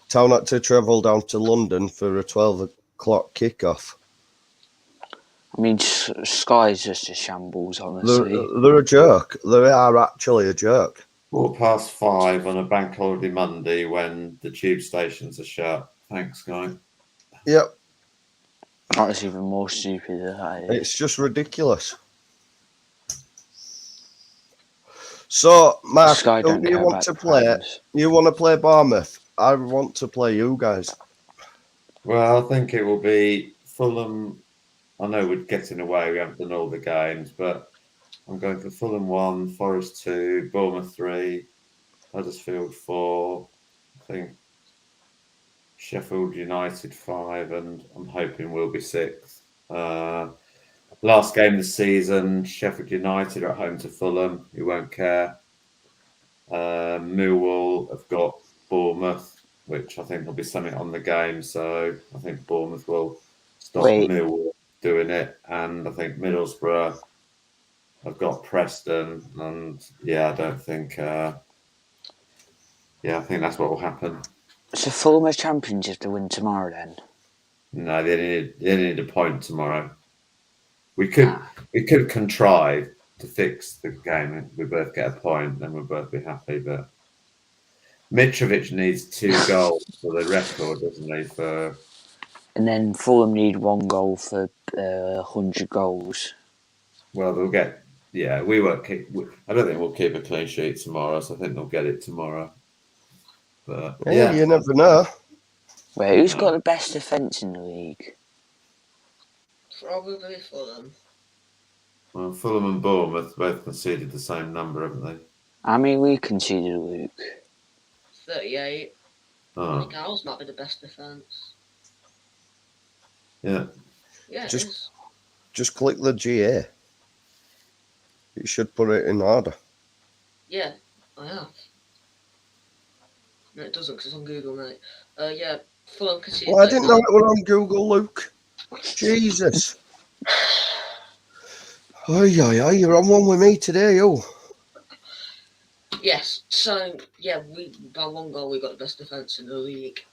Town had to travel down to London for a 12 o'clock kickoff. I mean, Sky's just a shambles, honestly. They're a joke. They are actually a joke. 5:15 on a bank holiday Monday when the tube stations are shut. Thanks, guy. Yep. That's even more stupid than that is. It's just ridiculous. So, Mark, Sky who don't do you care want about to the play? fans. You want to play Bournemouth? I want to play you guys. Well, I think it will be Fulham. I know we're getting away. We haven't done all the games, but I'm going for Fulham 1, Forest 2, Bournemouth 3, Huddersfield 4. I think Sheffield United 5, and I'm hoping we'll be 6th. Last game of the season, Sheffield United are at home to Fulham, who won't care. Millwall have got Bournemouth, which I think will be something on the game. So I think Bournemouth will stop Millwall doing it. And I think Middlesbrough have got Preston. And I don't think, I think that's what will happen. So Fulham are champions if they win tomorrow then? No, they need a point tomorrow. We could contrive to fix the game and we both get a point, then we'll both be happy. But Mitrovic needs 2 goals for the record, doesn't he? And then Fulham need 1 goal for 100 goals. Well, they'll get. Yeah, we won't keep. I don't think we'll keep a clean sheet tomorrow, so I think they'll get it tomorrow. But you never know. Wait, who's got the best defence in the league? Probably Fulham. Well, Fulham and Bournemouth both conceded the same number, haven't they? I mean, we conceded, Luke. 38. Oh. I think ours might be the best defence. Yeah. Yeah, just click the GA. You should put it in order. Yeah, I have. No, it doesn't because it's on Google, mate. Fulham conceded. Well, I didn't know it was on Google, Luke. Jesus. You're on one with me today, yo. Yes, so, we by 1 goal we got the best defence in the league.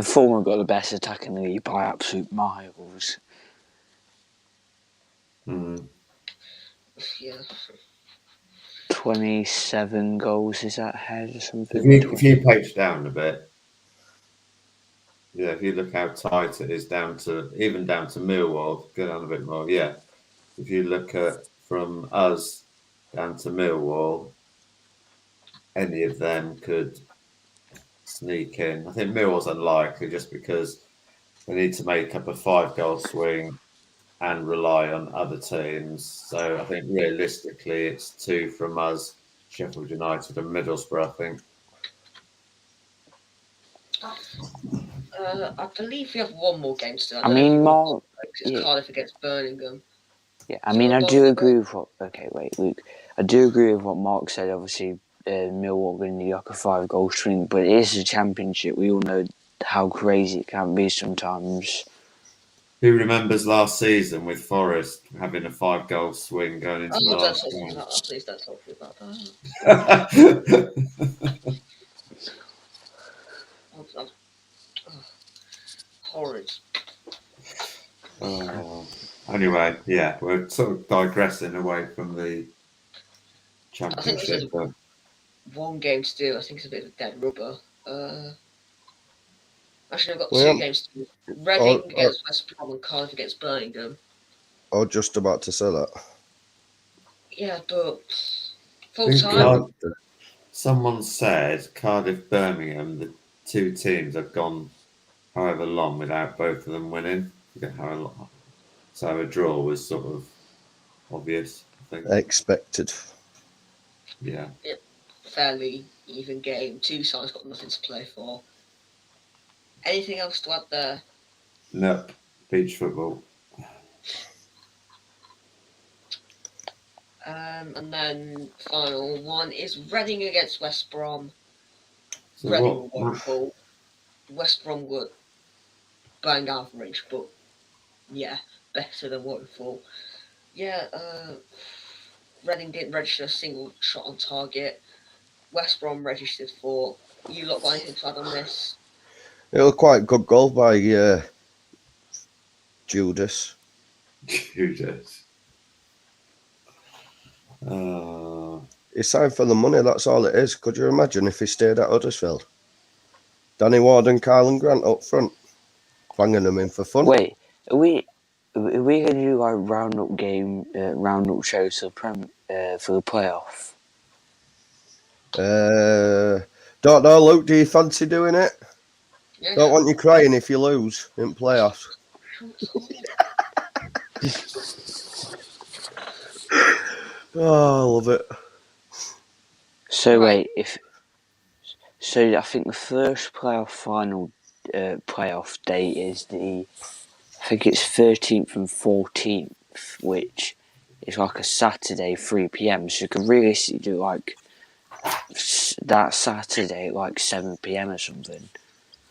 Fulham got the best attack in the league by absolute miles. Yeah. 27 goals, is that ahead or something? If you page down a bit, if you look how tight it is down to Millwall, go down a bit more. Yeah, if you look at from us down to Millwall, any of them could sneak in. I think Millwall's unlikely just because they need to make up a 5-goal swing and rely on other teams. So I think realistically it's 2 from us, Sheffield United and Middlesbrough, I think. I believe we have 1 more game still. I mean, Mark. It's Cardiff against Birmingham. Yeah, I mean, I do agree with what. Okay, wait, Luke. I do agree with what Mark said. Obviously, Millwall going to need like a 5-goal swing, but it is a championship. We all know how crazy it can be sometimes. Who remembers last season with Forest having a 5-goal swing going into the Oh, don't last talk game? about that. Please don't talk about that. Oh, horrid. Anyway, yeah, we're sort of digressing away from the I think this is championship. But one game to do. I think it's a bit of a dead rubber. Actually, I've got We two haven't- games to do. Reading or, against West Brom and Cardiff against Birmingham. or just about to say that. Yeah, but full Think time. someone said Cardiff, Birmingham, the two teams have gone however long without both of them winning. I forget how long. So a draw was sort of obvious, I think. Expected. Yeah. Fairly even game. Two sides got nothing to play for. Anything else to add there? Nope. Beach football. And then final one is Reading against West Brom. So Reading were woeful. West Brom were bang average, but yeah, better than woeful. Yeah, Reading didn't register a single shot on target. West Brom registered 4. You lot got anything to add on this? It was quite a good goal by Judas. Judas. He signed for the money, that's all it is. Could you imagine if he stayed at Huddersfield? Danny Ward and Carlin Grant up front, banging them in for fun. Wait, are we going to do like round up shows for the playoff? Don't know, Luke, do you fancy doing it? Yeah, Don't want you crying if you lose in playoffs. Oh, I love it. So Right. wait, I think the first final playoff date is I think it's 13th and 14th, which is like a Saturday 3 p.m. So you could realistically do like that Saturday at like 7 p.m. or something.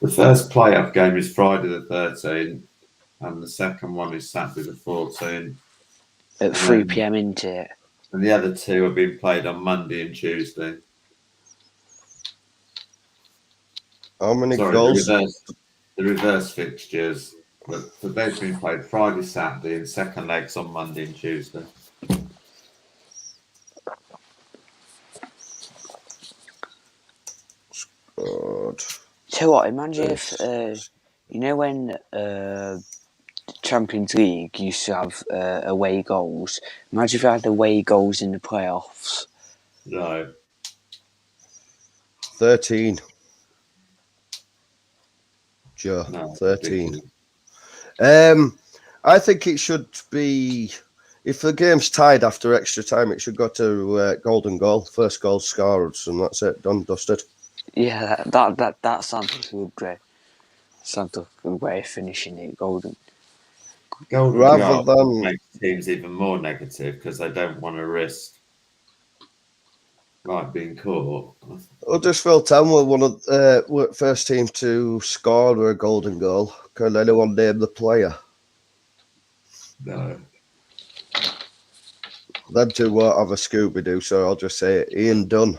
The first playoff game is Friday the 13th, and the second one is Saturday the 14th. At 3 p.m. into it. And the other two are being played on Monday and Tuesday. How many Sorry, goals? the reverse fixtures. But they've been played Friday, Saturday, and second legs on Monday and Tuesday. God. So what? Imagine if you know when Champions League used to have away goals. Imagine if you had away goals in the playoffs. No. 13. Joe, No. 13. I think it should be, if the game's tied after extra time, it should go to golden goal. First goal scored, and that's it, done, dusted. Yeah, that sounds like a good way. Sounds like a good way of finishing it. Golden. Golden Rather goal than makes teams even more negative because they don't want to risk like being caught. Huddersfield Town were one of were first team to score a golden goal. Can anyone name the player? No. Them two won't have a Scooby-Doo, so I'll just say it. Ian Dunn.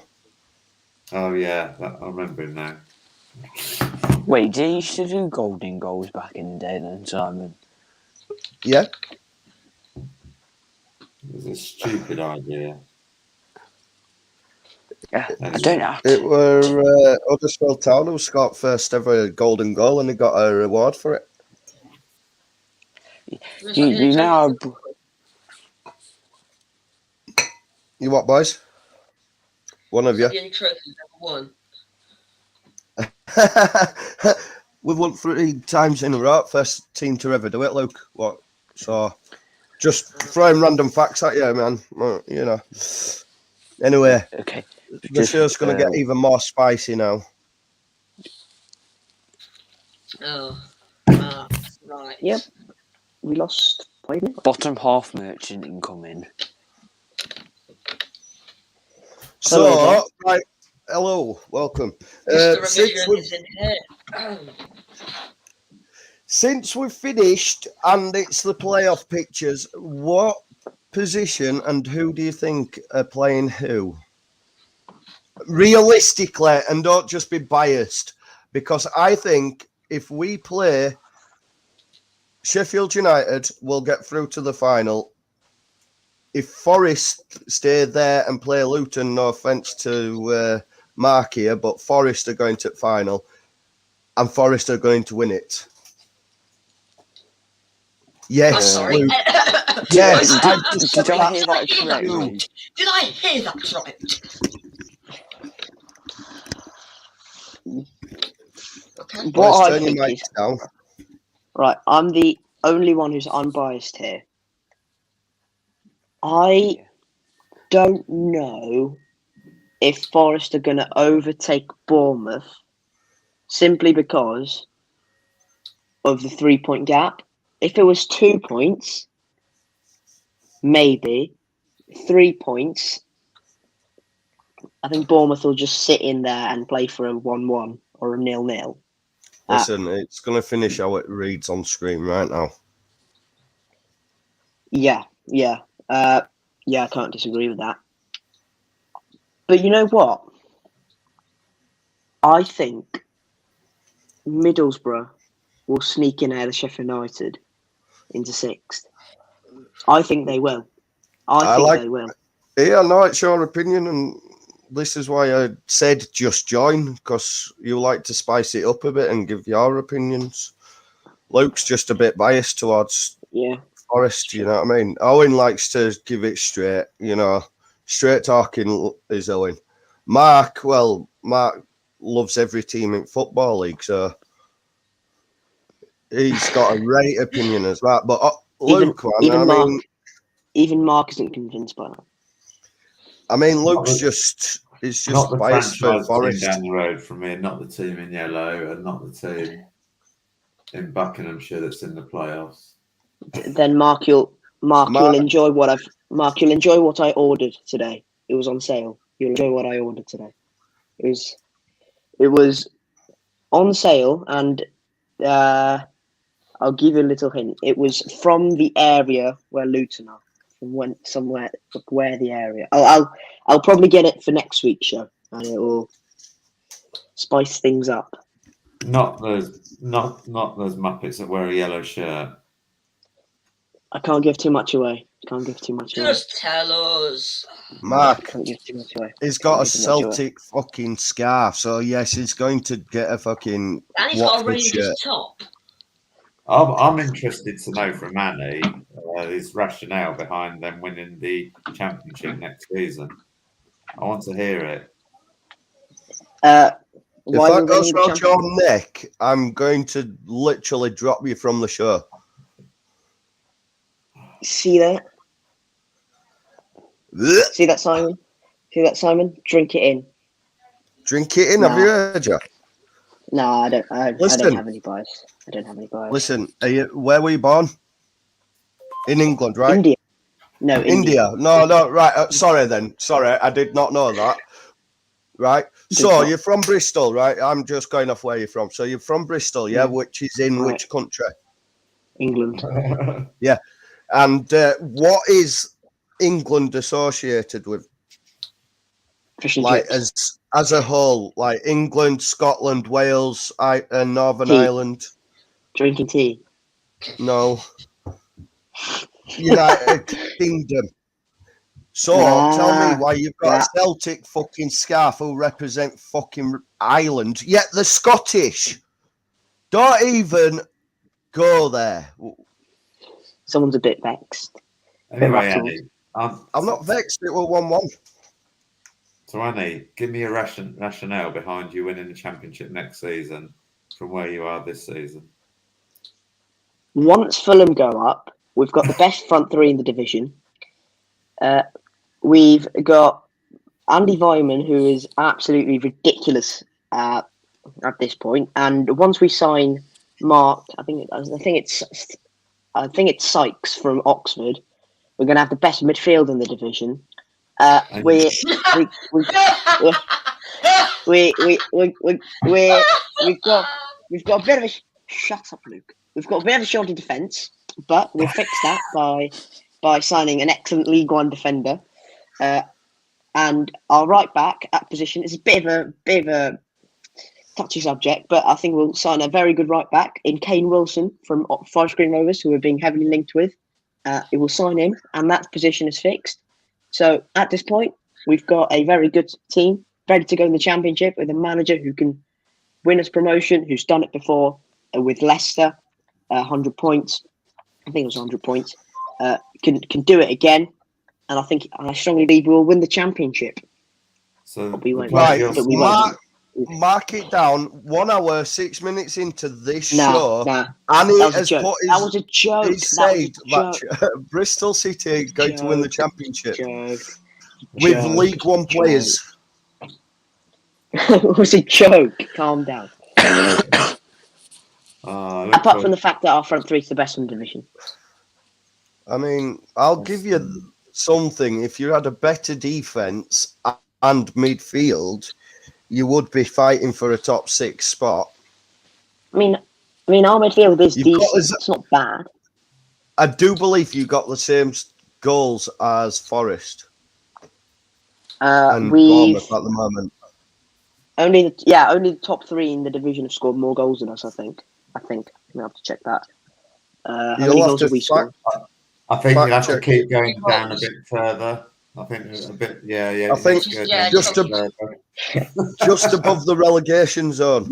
Oh yeah, I remember him now. Wait, did you used to do golden goals back in the day then, Simon? Yeah. It was a stupid idea. Yeah, I Anyway. don't know. It were Huddersfield Town who scored first ever golden goal, and he got a reward for it. You know. You what, boys? One of you. The only trophy we've ever won. We've won 3 times in a row. First team to ever do it, Luke. What? So, just throwing random facts at you, man. You know. Anyway, Okay. the show's going to get even more spicy now. Oh, right. Yep. We lost. Bottom half merchant incoming. So, right. Hello, welcome. Mr. Since Revision we've is in here. Since we've finished and it's the playoff pictures, what position and who do you think are playing who? Realistically, and don't just be biased, because I think if we play Sheffield United, we'll get through to the final. If Forest stay there and play Luton, no offence to Mark here, but Forest are going to the final, and Forest are going to win it. Yes, I'm sorry. Luke. Yes, Did I hear that correctly? Did I hear that right? Okay. What I turn your think mics is, down. right, I'm the only one who's unbiased here. I don't know if Forest are going to overtake Bournemouth simply because of the 3-point gap. If it was 2 points, maybe. 3 points, I think Bournemouth will just sit in there and play for a 1-1 or a 0-0. Listen, it's going to finish how it reads on screen right now. Yeah, I can't disagree with that. But you know what? I think Middlesbrough will sneak in ahead of Sheffield United into 6th. I think they will. I think they will. Yeah, no, it's your opinion, and this is why I said just join, because you like to spice it up a bit and give your opinions. Luke's just a bit biased towards Forest, you know what I mean? Owen likes to give it straight, straight talking is Owen. Mark loves every team in Football League, so he's got a right opinion as well. But Luke, even Mark isn't convinced by that. I mean, Luke's just not the biased for franchise Forest. team down the road from me, not the team in yellow, and not the team in Buckinghamshire that's in the playoffs. Then Mark, you'll enjoy what I ordered today. It was on sale. You'll enjoy what I ordered today. It was on sale, and I'll give you a little hint. It was from the area where Luton are. Somewhere where the area. I'll probably get it for next week's show, and it will spice things up. Not those Muppets that wear a yellow shirt. I can't give too much away. Just tell us. Mark, Can't give too much away. he's got a Celtic fucking scarf, so yes, he's going to get a fucking And he's got a Watford Rangers shirt. top. I'm interested to know from Manny his rationale behind them winning the championship next season. I want to hear it. If that goes around your neck, I'm going to literally drop you from the show. See that? See that, Simon? Drink it in. Drink it in. Have you heard you? No, I don't have any bias. Listen, where were you born? In England, right? India. No, India. No, right. Sorry, I did not know that. Right. So you're from Bristol, right? I'm just going off where you're from. So you're from Bristol, yeah? Which is in which country? England. Yeah. And what is England associated with? Fish and like chips. as a whole, like England, Scotland, Wales, and Northern Ireland. Drinking tea. No. United Kingdom. So tell me why you've got a Celtic fucking scarf who represent fucking Ireland, yet the Scottish. Don't even go there. Someone's a bit vexed. Anyway, Annie, I'm not vexed. It was 1-1. So Annie, give me a rationale behind you winning the championship next season from where you are this season. Once Fulham go up, we've got the best front three in the division. We've got Andy Vyman, who is absolutely ridiculous at this point. And once we sign Mark, I think it's Sykes from Oxford, we're going to have the best midfield in the division. We've got we've got a bit of a shut up, Luke. We've got a bit of a shoddy defence, but we'll fix that by signing an excellent League One defender. And our right back at position is a bit of a touchy subject, but I think we'll sign a very good right back in Kane Wilson from Forest Green Rovers, who we're being heavily linked with. It will sign him, and that position is fixed. So at this point, we've got a very good team ready to go in the Championship with a manager who can win us promotion, who's done it before with Leicester, 100 points. I think it was 100 points. Can do it again, and I strongly believe we'll win the Championship. So We won't. Right, But we won't. mark it down. 1 hour, 6 minutes into this Nah, show, nah. Annie That was a has joke. put That was a joke. his said that Bristol City are going to win the Joke. Championship Joke. with Joke. League One players. It was a joke. Calm down. Apart From the fact that our front three is the best in the division. I mean, I'll give you something. If you had a better defence and midfield, you would be fighting for a top 6 spot. I mean, our midfield is You've got decent. It's not bad. I do believe you got the same goals as Forest and We've Bournemouth at the moment. only the top 3 in the division have scored more goals than us. I think. We have to check that. How many goals have we scored? I think you'll have to check. keep going down a bit further. I think a bit, yeah. I think just above the relegation zone.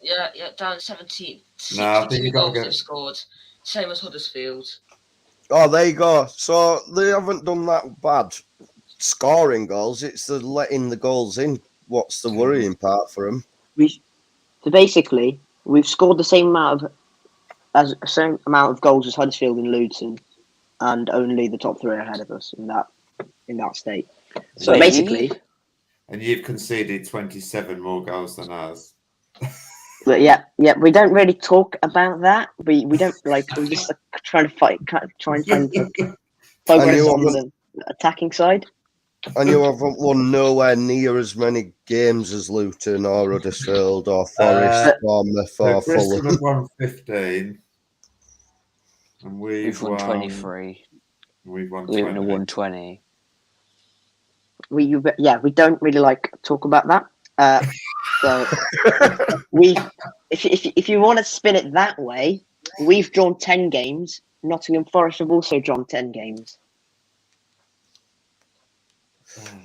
Yeah, down 17. No, I think 62 you got to goals go. they've scored. Same as Huddersfield. Oh, there you go. So they haven't done that bad scoring goals. It's the letting the goals in. What's the worrying part for them? So basically, we've scored the same amount of goals as Huddersfield and Luton, and only the top 3 are ahead of us in that state. So Wait. basically, And you've conceded 27 more goals than us. but yeah, we don't really talk about that. We don't we just trying to focus on the attacking side. And you haven't won nowhere near as many games as Luton or Huddersfield or Forest, Bournemouth or Bristol Fulham. have won 15. And We've won 23. We've won Luton 20. have won 20. We don't really talk about that. So if you want to spin it that way, we've drawn 10 games. Nottingham Forest have also drawn 10 games.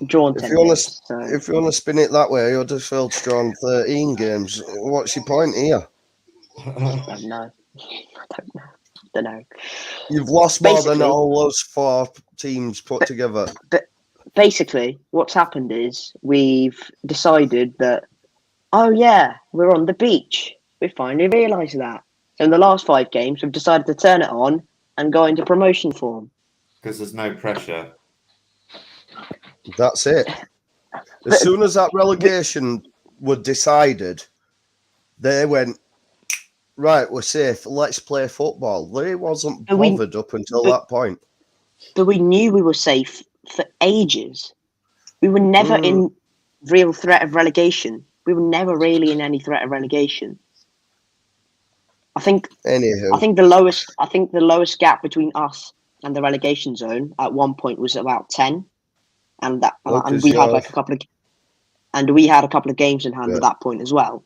If you want to spin it that way, Huddersfield's drawn 13 games. What's your point here? I don't know. You've lost more than all those 4 teams put together. But basically, what's happened is we've decided that, oh yeah, we're on the beach. We finally realised that. So in the last 5 games, we've decided to turn it on and go into promotion form. Because there's no pressure. That's it. As soon as that relegation was decided, they went, right, we're safe, let's play football. They wasn't bothered up until that point. But we knew we were safe for ages. We were never in real threat of relegation. We were never really in any threat of relegation. I think the lowest gap between us and the relegation zone at one point was about 10. And we had a couple of games in hand at that point as well.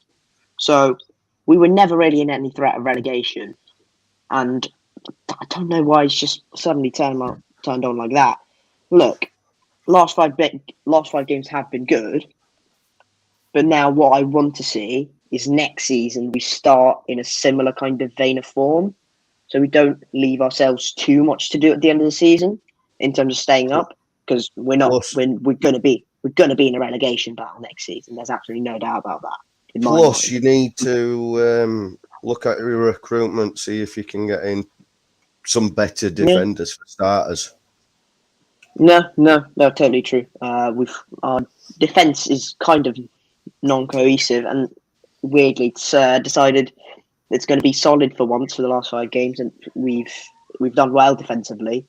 So we were never really in any threat of relegation. And I don't know why it's just suddenly turned on like that. Look, last five games have been good, but now what I want to see is next season we start in a similar kind of vein of form, so we don't leave ourselves too much to do at the end of the season in terms of staying up, because we're going to be in a relegation battle next season. There's absolutely no doubt about that. Plus, you need to look at your recruitment, see if you can get in some better defenders for starters. No, totally true. Our defence is kind of non-cohesive, and weirdly it's decided it's going to be solid for once for the last 5 games, and we've done well defensively.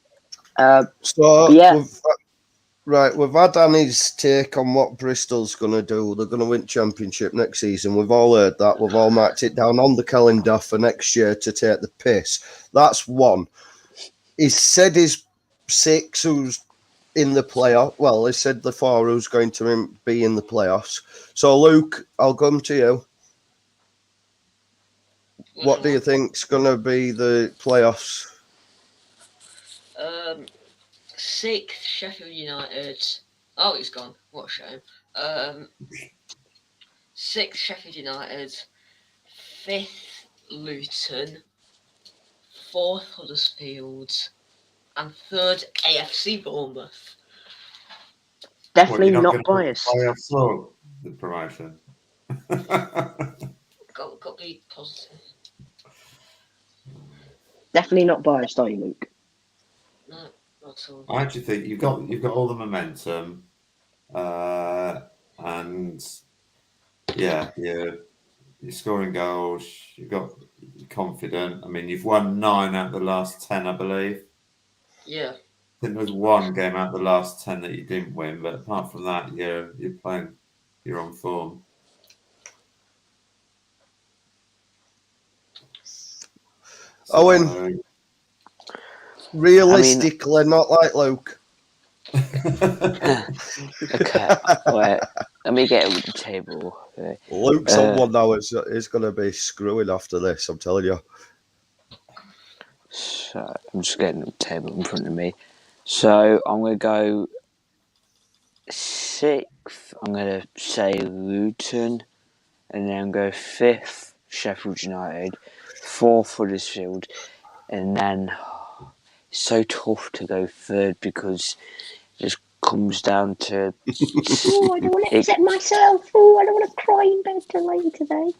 Right, we've had Annie's take on what Bristol's going to do. They're going to win championship next season. We've all heard that. We've all marked it down on the calendar for next year to take the piss. That's one. He said his 6 who's in the playoff. Well, he said the 4 who's going to be in the playoffs. So, Luke, I'll come to you. What do you think's going to be the playoffs? 6th, Sheffield United. Oh, he's gone. What a shame. 6th, Sheffield United. 5th, Luton. 4th, Huddersfield. And 3rd, AFC Bournemouth. Definitely Well, not biased. Playoffs or the promotion. Got to be positive. Definitely not biased, are you, Luke? No, not at all. I actually think you've got all the momentum, and yeah, you're scoring goals. You're confident. I mean, you've won 9 out of the last 10, I believe. Yeah. I think there's 1 game out of the last 10 that you didn't win, but apart from that, you're playing. You're on form. Owen, realistically, not like Luke. Okay, wait. Let me get it with the table. Okay. Luke's on one now. Is going to be screwing after this, I'm telling you. So I'm just getting the table in front of me. So I'm going to go 6th. I'm going to say Luton. And then go 5th, Sheffield United. 4th, Huddersfield. And then it's so tough to go 3rd because it just comes down to... Oh, I don't want to upset myself. Oh, I don't want to cry in bed till later today.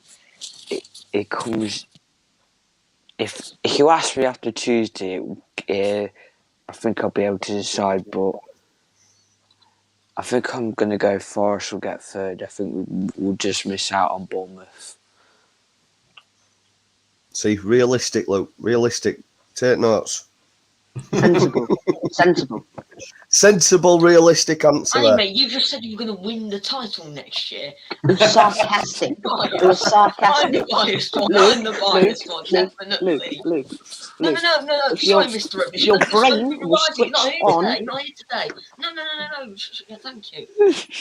It comes... If you ask me after Tuesday, I think I'll be able to decide, but I think I'm going to go Forest will get 3rd. I think we'll just miss out on Bournemouth. See, realistic, Luke. Realistic. Take notes. Sensible, realistic answer Annie, there. mate, you just said you were going to win the title next year. It was sarcastic. It was sarcastic. I'm the biased one. I'm the biased one, definitely. Luke. No. Sorry, Mr. Rubbish. Your brain was switched on. Not here today. No. Yeah, thank you.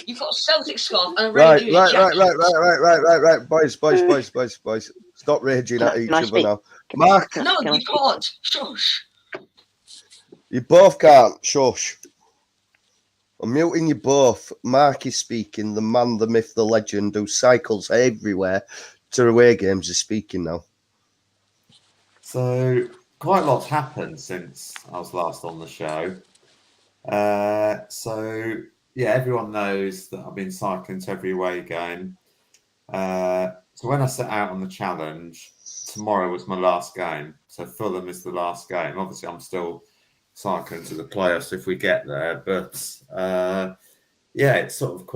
You've got a Celtic scarf and a Right. Rangers jacket. Boys. Stop raging at each Can I other speak? now. Mark. No, you can't. Shush. You both can't. Shush. I'm muting you both. Mark is speaking. The man, the myth, the legend who cycles everywhere to away games is speaking now. So quite a lot's happened since I was last on the show. So yeah, everyone knows that I've been cycling to every away game. So when I set out on the challenge, tomorrow was my last game. So Fulham is the last game. Obviously, I'm still cycling to the playoffs if we get there. But yeah, it's sort of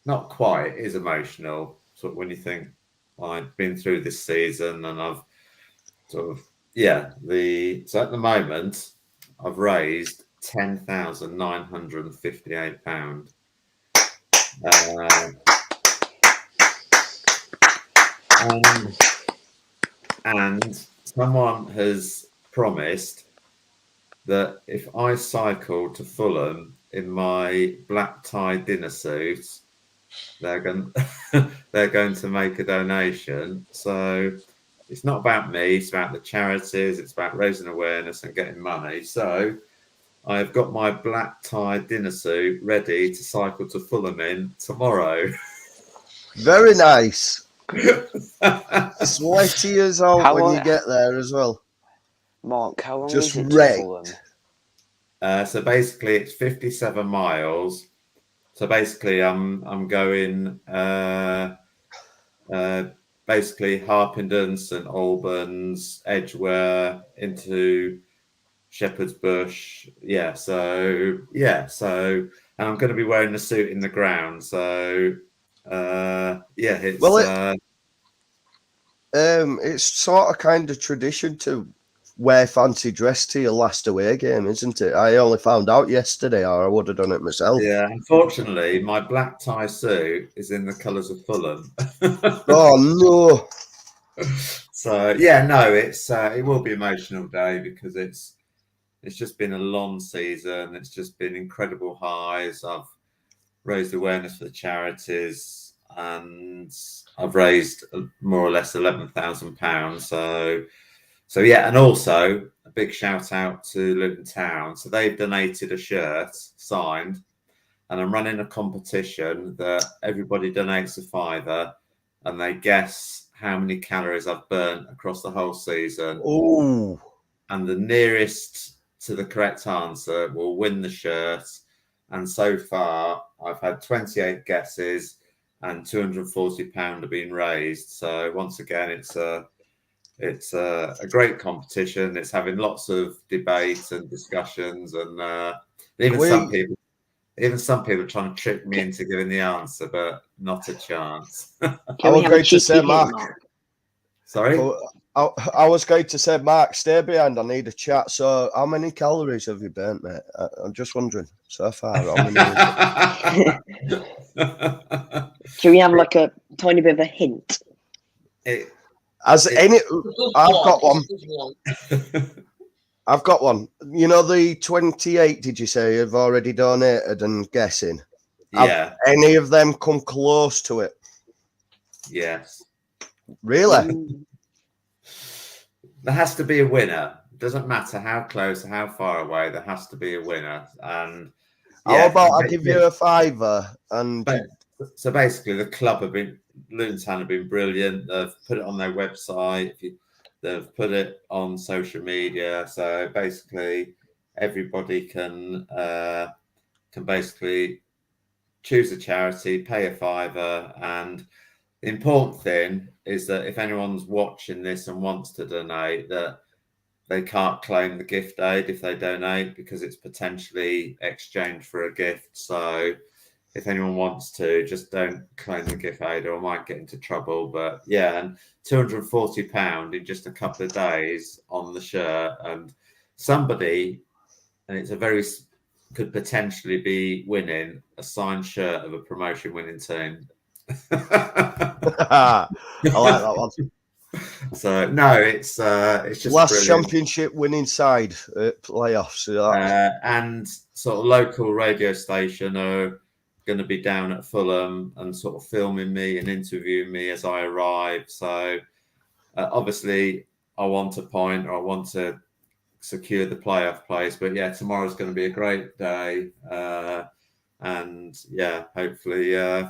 not quite, it is emotional. Sort of when you think, I've been through this season and I've so at the moment I've raised £10,958. And someone has promised that if I cycle to Fulham in my black tie dinner suit, they're going to make a donation. So it's not about me, it's about the charities, it's about raising awareness and getting money. So I've got my black tie dinner suit ready to cycle to Fulham in tomorrow. Very nice. Sweaty as all when you get there as well. Mark, how long Just is it wrecked. to Fulham? So basically it's 57 miles. So basically I'm going basically Harpenden, St Albans, Edgware into Shepherd's Bush. So and I'm going to be wearing the suit in the ground. So it's it's sort of kind of tradition to wear fancy dress to your last away game, isn't it? I only found out yesterday, or I would have done it myself. Yeah, unfortunately, my black tie suit is in the colours of Fulham. Oh no! So yeah, no, it will be an emotional day because it's just been a long season. It's just been incredible highs. I've raised awareness for the charities, and I've raised more or less £11,000. So yeah, and also a big shout out to Luton Town. So they've donated a shirt signed, and I'm running a competition that everybody donates a £5, and they guess how many calories I've burnt across the whole season. Oh, And the nearest to the correct answer will win the shirt. And so far, I've had 28 guesses, and £240 have been raised. So once again, it's a great competition. It's having lots of debate and discussions, and even some people are trying to trick me into giving the answer, but not a chance. Can we have a cheeky hint, Mark? Sorry? I was going to say, Mark, stay behind. I need a chat. So, how many calories have you burnt, mate? I'm just wondering so far. How many? Can we have like a tiny bit of a hint? I've got one. I've got one. You know, the 28, did you say, you've already donated and guessing? Yeah. Have any of them come close to it? Yes. Really? There has to be a winner. It doesn't matter how close or how far away, there has to be a winner. And how about I give you a £5 and so basically the club Luton Town have been brilliant. They've put it on their website. They've put it on social media. So basically everybody can basically choose a charity, pay a £5, and the important thing is that if anyone's watching this and wants to donate, that they can't claim the gift aid if they donate, because it's potentially exchanged for a gift. So if anyone wants to, just don't claim the gift aid or I might get into trouble. But yeah, and £240 in just a couple of days on the shirt, and somebody, and could potentially be winning a signed shirt of a promotion winning team. I like that one. So no, it's just last brilliant. championship winning side playoffs, and sort of local radio station are going to be down at Fulham and sort of filming me and interviewing me as I arrive. So obviously, I want a point, or I want to secure the playoff place. But yeah, tomorrow's going to be a great day, and yeah, hopefully.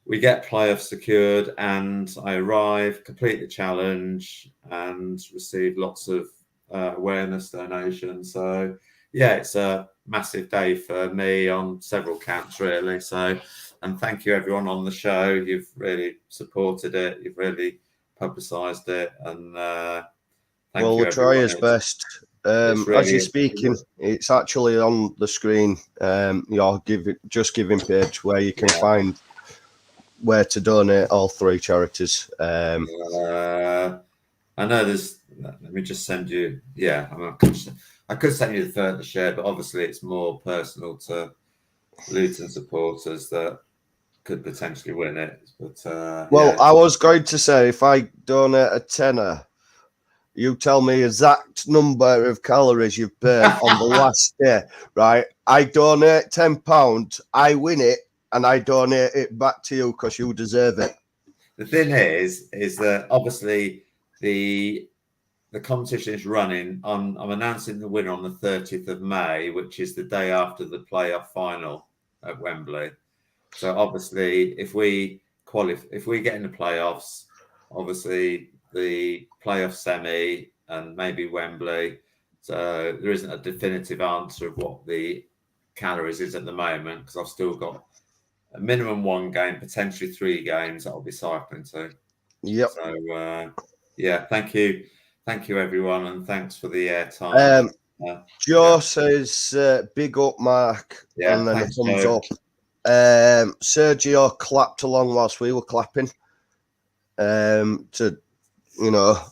We get playoffs secured, and I arrive, complete the challenge, and receive lots of awareness donations. So, yeah, it's a massive day for me on several counts, really. So, and thank you everyone on the show. You've really supported it. You've really publicised it, and thank you. We'll try his best. As you're speaking, it's actually on the screen. Your giving page where you can find where to donate all three charities. I know there's. Let me just send you. Yeah, I could send you the share, but obviously it's more personal to Luton supporters that could potentially win it. But yeah. I was going to say, if I donate a tenner, you tell me exact number of calories you've burnt on the last day, right? I donate £10, I win it, and I donate it back to you because you deserve it. The thing is that obviously the competition is running. I'm announcing the winner on the 30th of May, which is the day after the playoff final at Wembley. So obviously, if we get in the playoffs, obviously the playoff semi and maybe Wembley. So there isn't a definitive answer of what the calories is at the moment, because I've still got a minimum 1 game, potentially 3 games that I'll be cycling to. Yep. So yeah, thank you everyone, and thanks for the airtime. Joe says big up, Mark, and then thanks, a thumbs Joe. up. Sergio clapped along whilst we were clapping to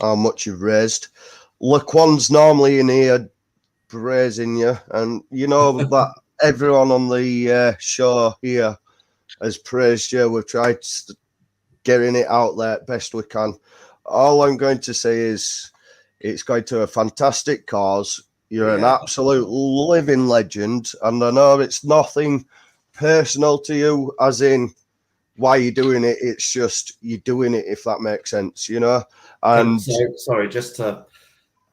how much you've raised. Laquan's normally in here praising you, and you know that everyone on the show here has praised you. We've tried getting it out there best we can. All I'm going to say is it's going to a fantastic cause. You're an absolute living legend, and I know it's nothing personal to you, as in why you're doing it. It's just you're doing it, if that makes sense, you know. And sorry, just to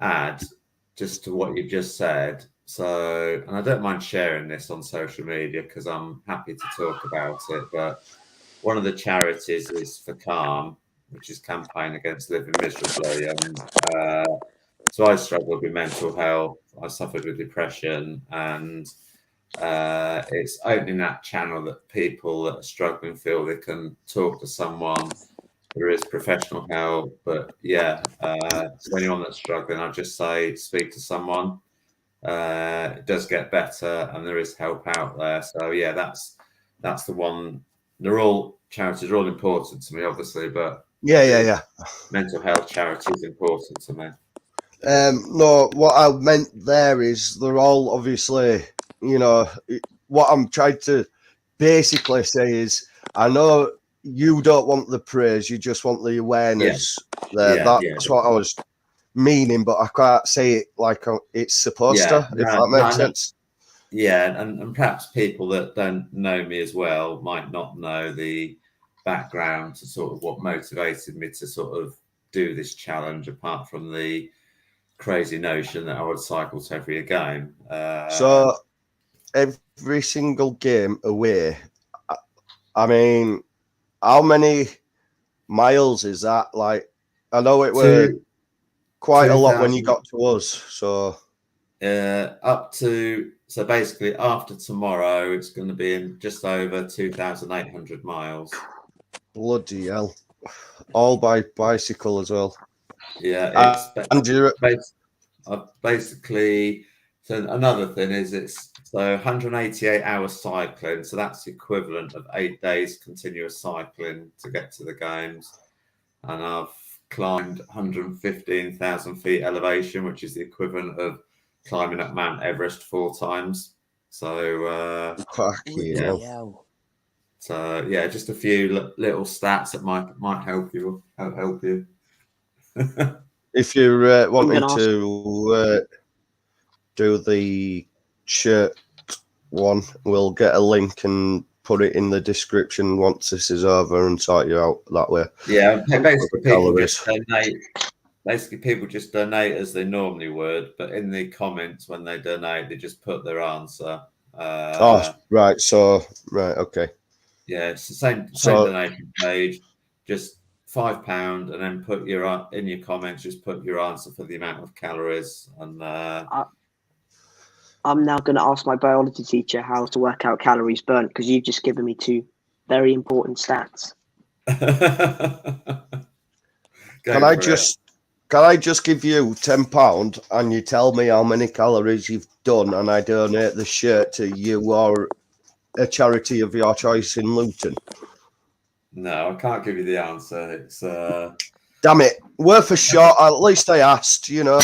add, just to what you've just said. So, and I don't mind sharing this on social media because I'm happy to talk about it. But one of the charities is for Calm, which is campaign against living miserably. And so I struggled with mental health. I suffered with depression, and it's opening that channel that people that are struggling feel they can talk to someone. There is professional help, but to anyone that's struggling, I'd just say speak to someone. It does get better, and there is help out there. So yeah, that's the one. They're all charities are all important to me, obviously, but yeah. Mental health charity is important to me. No, what I meant there is they're all obviously, you know, what I'm trying to basically say is I know you don't want the praise, you just want the awareness there. That's what I was meaning, but I can't say it like it's supposed to, if that makes sense. Yeah, and perhaps people that don't know me as well might not know the background to sort of what motivated me to sort of do this challenge, apart from the crazy notion that I would cycle to every game. So every single game away, I mean, how many miles is that? Like, I know it were quite a lot when you got to us. So up to, so basically after tomorrow, it's going to be in just over 2,800 miles. Bloody hell. All by bicycle as well. Yeah, it's basically, so another thing is it's 188 hours cycling, so that's the equivalent of 8 days continuous cycling to get to the games. And I've climbed 115,000 feet elevation, which is the equivalent of climbing up Mount Everest 4 times. So so yeah, just a few little stats that might help you. If you're wanting to do the shirt one, we'll get a link and put it in the description once this is over and sort you out that way. Yeah, basically people just donate as they normally would, but in the comments when they donate, they just put their answer. Okay. Yeah, it's the same donation page, just £5, and then put in your comments, just put your answer for the amount of calories. And I'm now going to ask my biology teacher how to work out calories burnt, because you've just given me 2 very important stats. Can I just give you £10 and you tell me how many calories you've done, and I donate the shirt to you or a charity of your choice in Luton? No, I can't give you the answer. It's damn it, worth a shot. At least I asked, you know.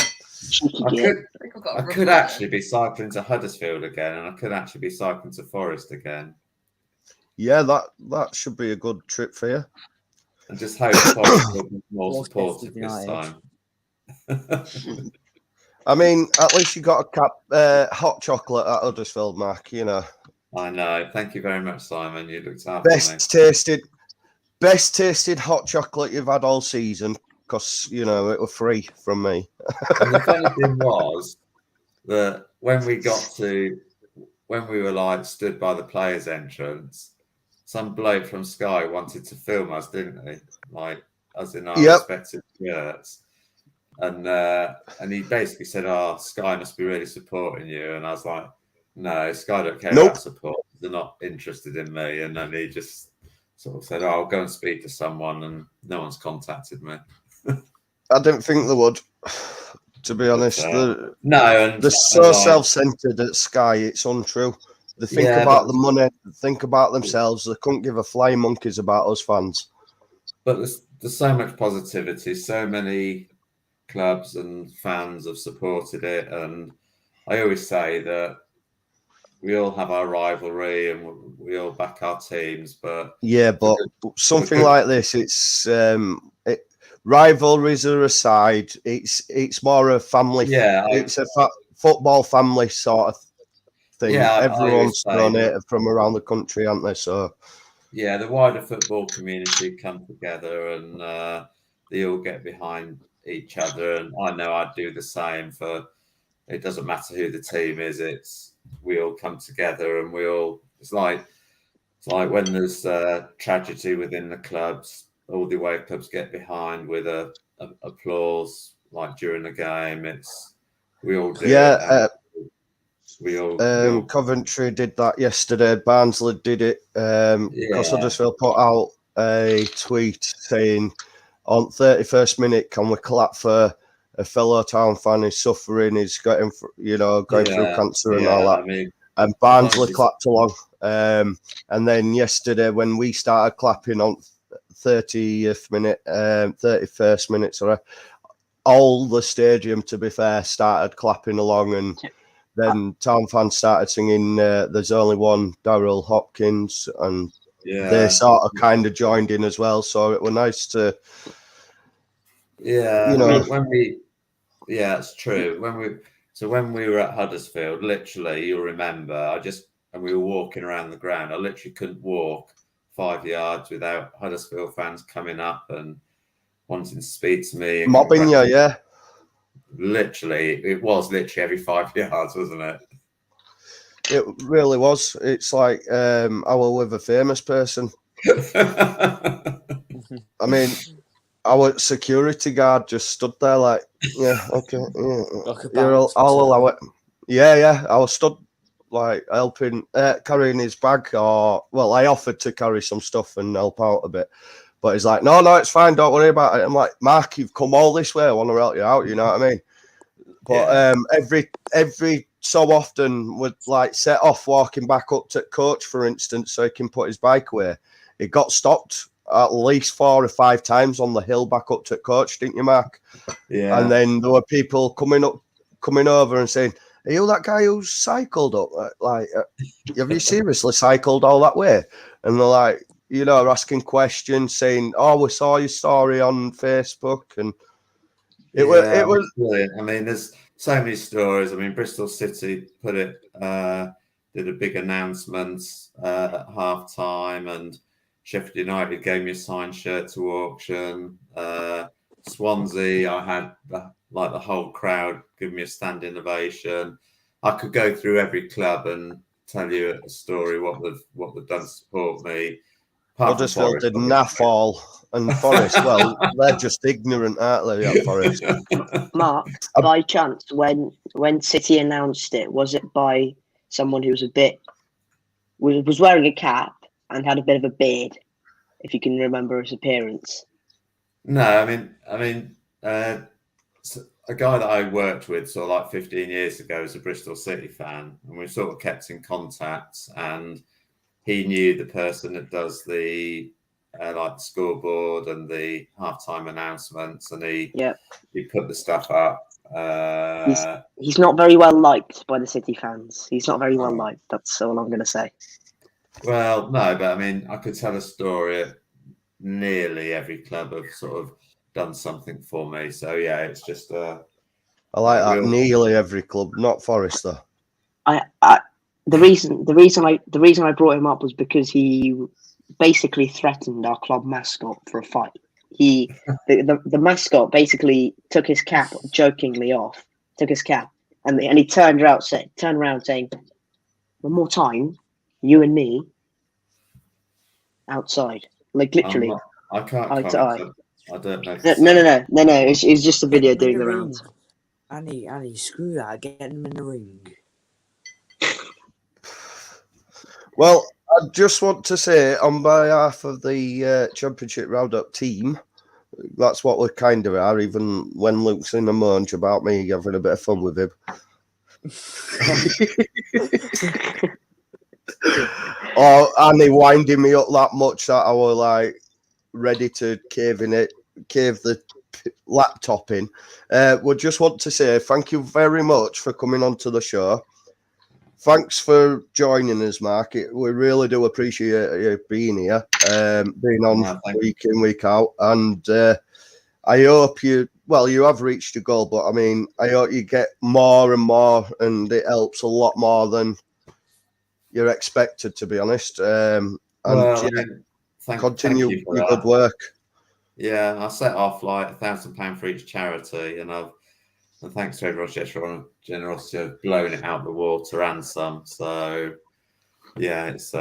I could actually be cycling to Huddersfield again, and I could actually be cycling to Forest again. Yeah, that should be a good trip for you. I just hope Forest will be more supportive this time. I mean, at least you got a hot chocolate at Huddersfield, Mark, you know. I know. Thank you very much, Simon. You looked after me. Best tasted hot chocolate you've had all season, because, you know, it was free from me. And the funny thing was that when we were like stood by the players' entrance, some bloke from Sky wanted to film us, didn't he? Like, as in our respective shirts. And he basically said, Sky must be really supporting you. And I was like, no, Sky don't care about support. They're not interested in me. And then he just sort of said, I'll go and speak to someone. And no one's contacted me. I didn't think they would, to be honest. They're so self-centered at Sky, it's untrue. They think about the money, think about themselves. They couldn't give a flying monkeys about us fans. But there's so much positivity, so many clubs and fans have supported it, and I always say that we all have our rivalry and we all back our teams, but yeah, but something good- like this, it's rivalries are aside. It's more a family. Yeah, It's a football family sort of thing. Yeah, I always Everyone's say donated that. from around the country, aren't they? So Yeah, the wider football community come together and they all get behind each other, and I know I'd do the same. For it doesn't matter who the team is; it's we all come together and we all. It's like when there's tragedy within the clubs, all the away clubs get behind with a applause, like during the game. It's we all do it. yeah, We all Coventry did that yesterday. Barnsley did it. Because Huddersfield put out a tweet saying, on 31st minute, can we clap for a fellow town fan who's suffering, he's going through cancer and all that. I mean, And Barnsley clapped along. And then yesterday, when we started clapping on 30th minute, 31st minute, sorry, all the stadium, to be fair, started clapping along, and then town fans started singing There's Only One, Darryl Hopkins, and they sort of kind of joined in as well. So it was nice to, it's true. When we were at Huddersfield, literally, you'll remember, and we were walking around the ground. I literally couldn't walk 5 yards without Huddersfield fans coming up and wanting to speak to me. And mobbing you, yeah. Literally, it was literally every 5 yards, wasn't it? It really was. It's like I was with a famous person. I mean, our security guard just stood there like, yeah, okay, yeah, I'll allow it. Yeah, I was stood like helping, carrying his bag, I offered to carry some stuff and help out a bit. But he's like, no, it's fine. Don't worry about it. I'm like, Mark, you've come all this way. I want to help you out. You know what I mean? But every so often would like set off walking back up to coach, for instance, so he can put his bike away. It got stopped at least 4 or 5 times on the hill back up to coach, didn't you, Mark? Yeah. And then there were people coming over and saying, are you that guy who's cycled up? Like, have you seriously cycled all that way? And they're like, asking questions, saying, "Oh, we saw your story on Facebook," and it was brilliant. I mean, there's so many stories. I mean, Bristol City did a big announcement at half time, and Sheffield United gave me a signed shirt to auction. Swansea, I had the whole crowd give me a standing ovation. I could go through every club and tell you a story what they've done to support me. Huddersfield did naff all, and Forest, well, they're just ignorant, aren't they, at Forest? Mark, by chance, when City announced it, was it by someone who was wearing a cap and had a bit of a beard, if you can remember his appearance? No, I mean, a guy that I worked with sort of like 15 years ago is a Bristol City fan, and we sort of kept in contact, and he knew the person that does the like the scoreboard and the halftime announcements, and he put the stuff up. He's not very well liked by the City fans. He's not very well liked. That's all I'm going to say. Well, no, but I mean, I could tell a story at nearly every club have sort of done something for me. So yeah, it's just I like that. Nearly every club, not Forest though. The reason I brought him up was because he basically threatened our club mascot for a fight. The mascot basically took his cap jokingly off, and he turned around saying, "One more time, you and me outside." Like literally. I can't eye to eye. I don't know. No. It's just a video doing the rounds. Annie, screw that. Get him in the ring. Well, I just want to say, on behalf of the Championship Roundup team, that's what we kind of are, even when Luke's in a munch about me having a bit of fun with him. Or Annie winding me up that much that I was like ready to cave the laptop in. We just want to say thank you very much for coming onto the show. Thanks for joining us, Mark. We really do appreciate you being here, being on week in, week out. And I hope you have reached your goal, but I mean, I hope you get more and more, and it helps a lot more than you're expected, to be honest. Continue thank you for your that. good work. Yeah, I set off like £1,000 for each charity, and thanks to everyone's generosity of blowing it out the water and some. So yeah, it's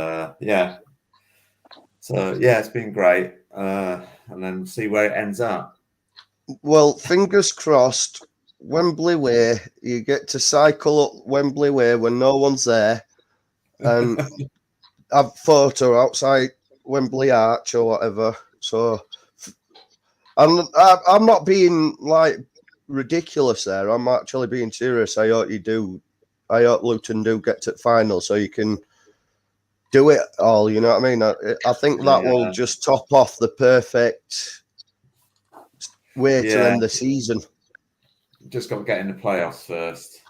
it's been great. And then see where it ends up. Well, fingers crossed. Wembley Way, you get to cycle up Wembley Way when no one's there, and have a photo outside Wembley Arch or whatever. So, I'm not being like ridiculous there. I'm actually being serious. I hope Luton do get to the final so you can do it all. You know what I mean? I think that will just top off the perfect way to end the season. Just got to get in the playoffs first.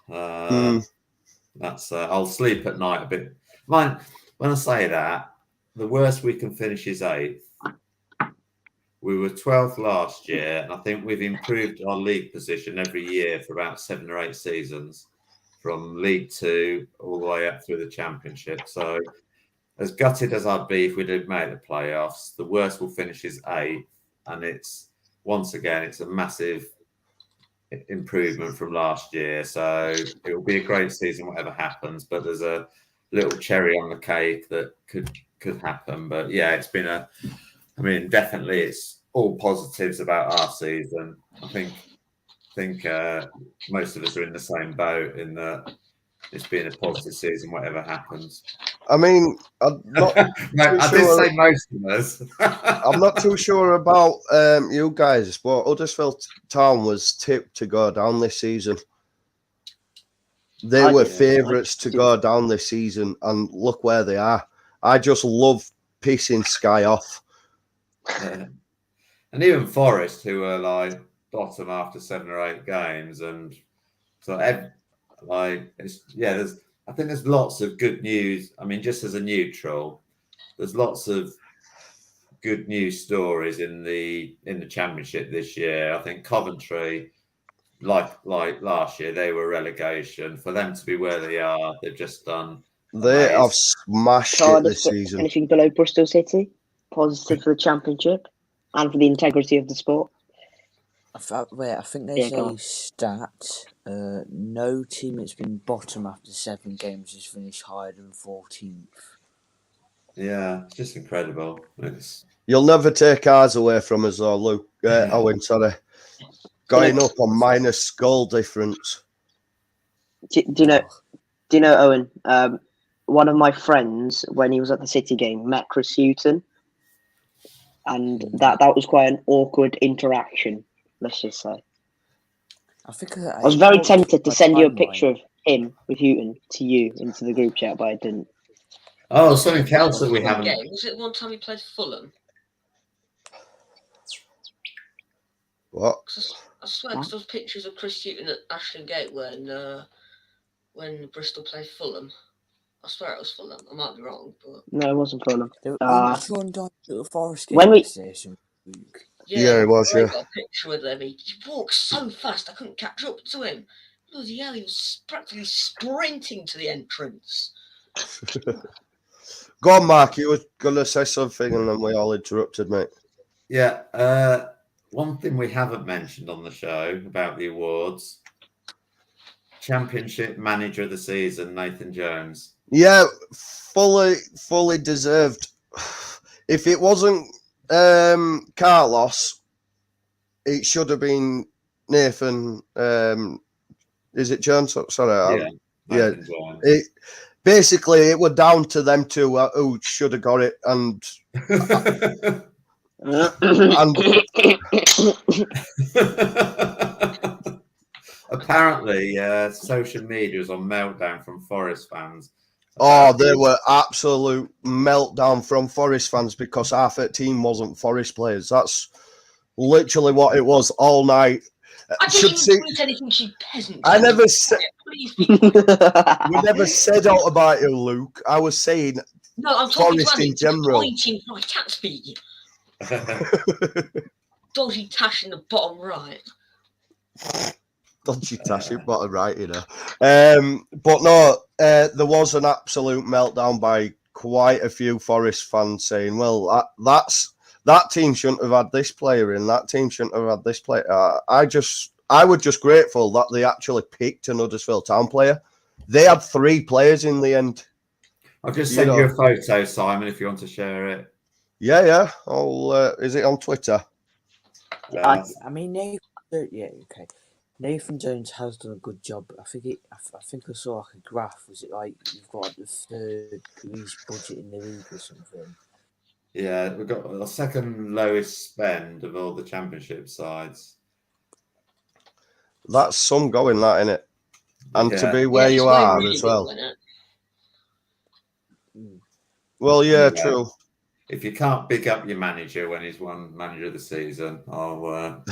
That's I'll sleep at night a bit. When I say that, the worst we can finish is 8th. We were 12th last year, and I think we've improved our league position every year for about 7 or 8 seasons, from League 2 all the way up through the Championship. So, as gutted as I'd be if we did make the playoffs, the worst we'll finish is 8th, and it's a massive improvement from last year. So it will be a great season, whatever happens. But there's a little cherry on the cake that could happen. But yeah, it's been definitely it's all positives about our season. I think most of us are in the same boat in that it's been a positive season, whatever happens. I mean, I'm not I did say most of us. I'm not too sure about you guys, but Huddersfield Town was tipped to go down this season. They were favourites to go down this season, and look where they are. I just love pissing Sky off. And even Forest, who are like bottom after 7 or 8 games, and so I think there's lots of good news. I mean, just as a neutral, there's lots of good news stories in the Championship this year. I think Coventry, like last year, they were relegation. For them to be where they are, they've just done. They have smashed it this season. Finishing below Bristol City, positive for the Championship and for the integrity of the sport. I think there's a stat. No team that's been bottom after 7 games has finished higher than 14th. Yeah, it's just incredible. You'll never take ours away from us, though, Luke. Owen, sorry. Going up on minus goal difference. Do you know, Owen? One of my friends, when he was at the City game, met Chris Hughton, and that was quite an awkward interaction. Let's just say. I was very tempted to send you a picture of him with Hughton to you into the group chat, but I didn't. Oh, something else that we haven't. Was it one time he played Fulham? What? I swear, because there was pictures of Chris Hughton at Ashton Gate when Bristol played Fulham. I swear it was Fulham. I might be wrong, but No, it wasn't Fulham. Sean Dyche at the Forest game when we. Yeah, it was. I got a picture with him. He walked so fast I couldn't catch up to him. Bloody hell, he was practically sprinting to the entrance. Go on, Mark. You were going to say something, and then we all interrupted, mate. Yeah. One thing we haven't mentioned on the show about the awards: Championship Manager of the Season, Nathan Jones. Yeah, fully deserved. If it wasn't Carlos, it should have been Nathan. Is it Jones? Sorry. Yeah. Basically, it was down to them two who should have got it, and apparently, social media was on meltdown from Forest fans. They were absolute meltdown from Forest fans because half their team wasn't Forest players. That's literally what it was all night. I Should didn't see- even tweet anything, you peasant. I never said. Please be quiet. We never said out about you, Luke. I was saying No, I'm talking to Forest Andy. in general. Pointing right at me. Dodgy tash in the bottom right. Dodgy tash it bottom right, you know. But no, there was an absolute meltdown by quite a few Forest fans saying, well, that team shouldn't have had this player in, that team shouldn't have had this player. I was just grateful that they actually picked an Huddersfield Town player. They had 3 players in the end. I'll just send you a photo, Simon, if you want to share it. Yeah. Is it on Twitter? I mean, okay. Nathan Jones has done a good job. I think I saw like a graph. Was it like you've got like the 3rd least budget in the league or something? Yeah, we've got the 2nd lowest spend of all the Championship sides. That's some going, that, innit? And to be where it's you way are really as well. good, isn't it? Well, yeah, Anyway. true. If you can't pick up your manager when he's won manager of the season, I'll.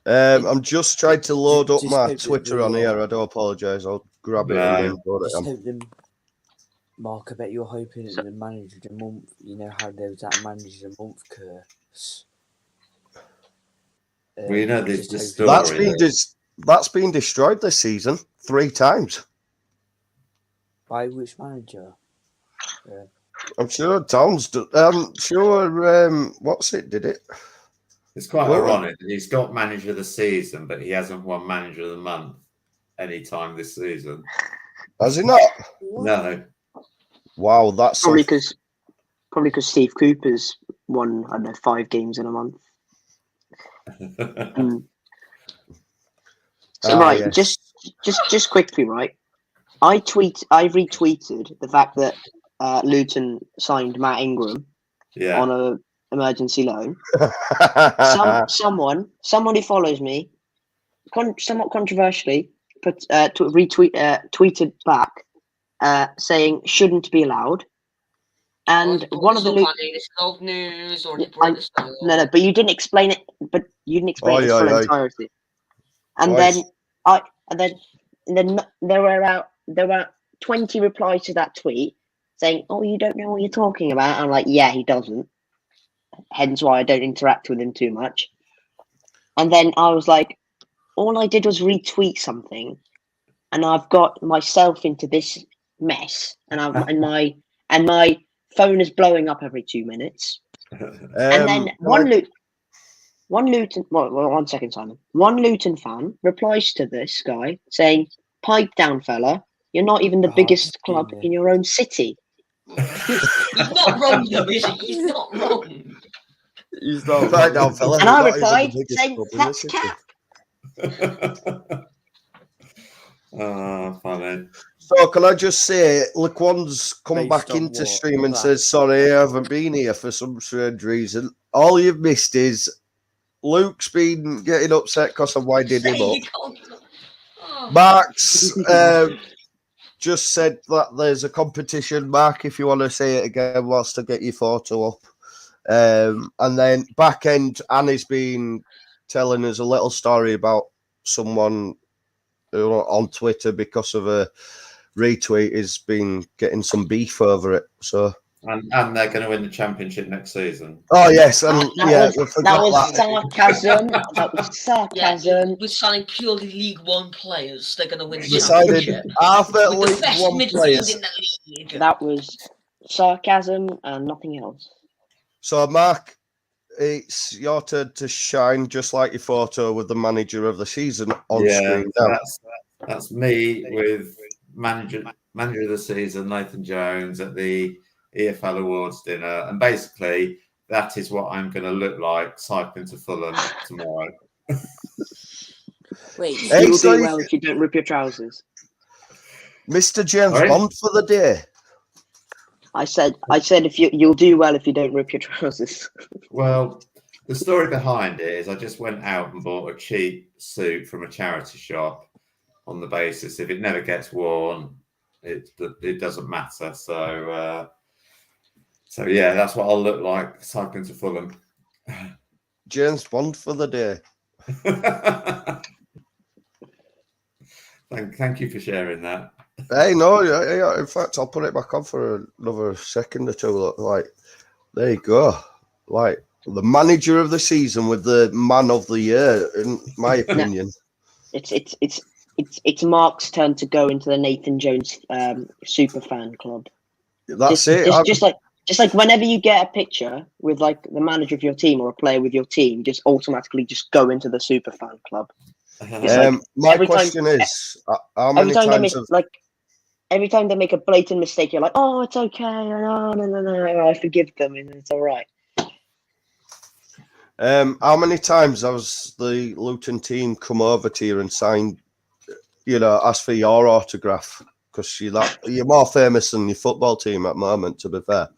I'm just trying to load up Just my hope that Twitter on here. I do apologise. I'll grab it and then put it Just on. hope them. Mark, I bet you're hoping that the manager of the month. You know how there was that manager of the month curse. Well, you know the just story. That's been destroyed this season 3 times. By which manager? I'm sure Tom's. I'm sure. What's it? Did it? It's quite ironic. He's got manager of the season, but he hasn't won manager of the month any time this season. Has he not? No. Wow, that's probably because Steve Cooper's won, I don't know, 5 games in a month. So right, yes. just quickly, right? I retweeted the fact that Luton signed Matt Ingram on a emergency loan. Someone who follows me, somewhat controversially, tweeted back saying shouldn't be allowed. And one of the this is old news, or no, but you didn't explain it. But you didn't explain its full entirety. And Twice. then there were 20 replies to that tweet saying, "Oh, you don't know what you're talking about." I'm like, "Yeah, he doesn't." Hence why I don't interact with him too much. And then I was like, all I did was retweet something, and I've got myself into this mess, and my phone is blowing up every 2 minutes. And then one Luton, well, 1 second, Simon. One Luton fan replies to this guy saying, "Pipe down, fella. You're not even the biggest club in your own city." He's not wrong, though, is he? He's not wrong. He's not pipe down, fella. And I replied saying, "That's cap." Funny. So can I just say, Laquan's come back into stream and says, "Sorry, I haven't been here for some strange reason." All you've missed is Luke's been getting upset because I'm winding him up. Mark's just said that there's a competition. Mark, if you want to say it again whilst I get your photo up. And then back end, Annie's been telling us a little story about someone on Twitter because of a retweet has been getting some beef over it. So and they're going to win the championship next season. Oh yes, and that was sarcasm. That was sarcasm. Yeah, we're signing purely League One players. They're going to win the decided championship. After with League the best One midfield players. in the league. That was sarcasm and nothing else. So Mark, it's your turn to shine, just like your photo with the manager of the season on screen. That's me with manager of the season, Nathan Jones, at the EFL Awards dinner, and basically that is what I'm going to look like cycling to Fulham tomorrow. Wait, you'll do well if you don't rip your trousers. Mr. James Bond for the day. I said if you'll do well if you don't rip your trousers. Well, the story behind it is I just went out and bought a cheap suit from a charity shop on the basis if it never gets worn, it doesn't matter. So yeah, that's what I'll look like cycling to Fulham. James Bond for the day. Thank you for sharing that. Hey, no, yeah. In fact, I'll put it back on for another second or two. Look, like, there you go. Like, the manager of the season with the man of the year, in my opinion. It's Mark's turn to go into the Nathan Jones super fan club. That's it. Just like whenever you get a picture with like the manager of your team or a player with your team, just automatically just go into the super fan club. My question is, how many times every time they make a blatant mistake, you're like, oh, it's okay. No, I forgive them, and it's all right. How many times has the Luton team come over to you and signed, asked for your autograph? Because you're more famous than your football team at the moment, to be fair.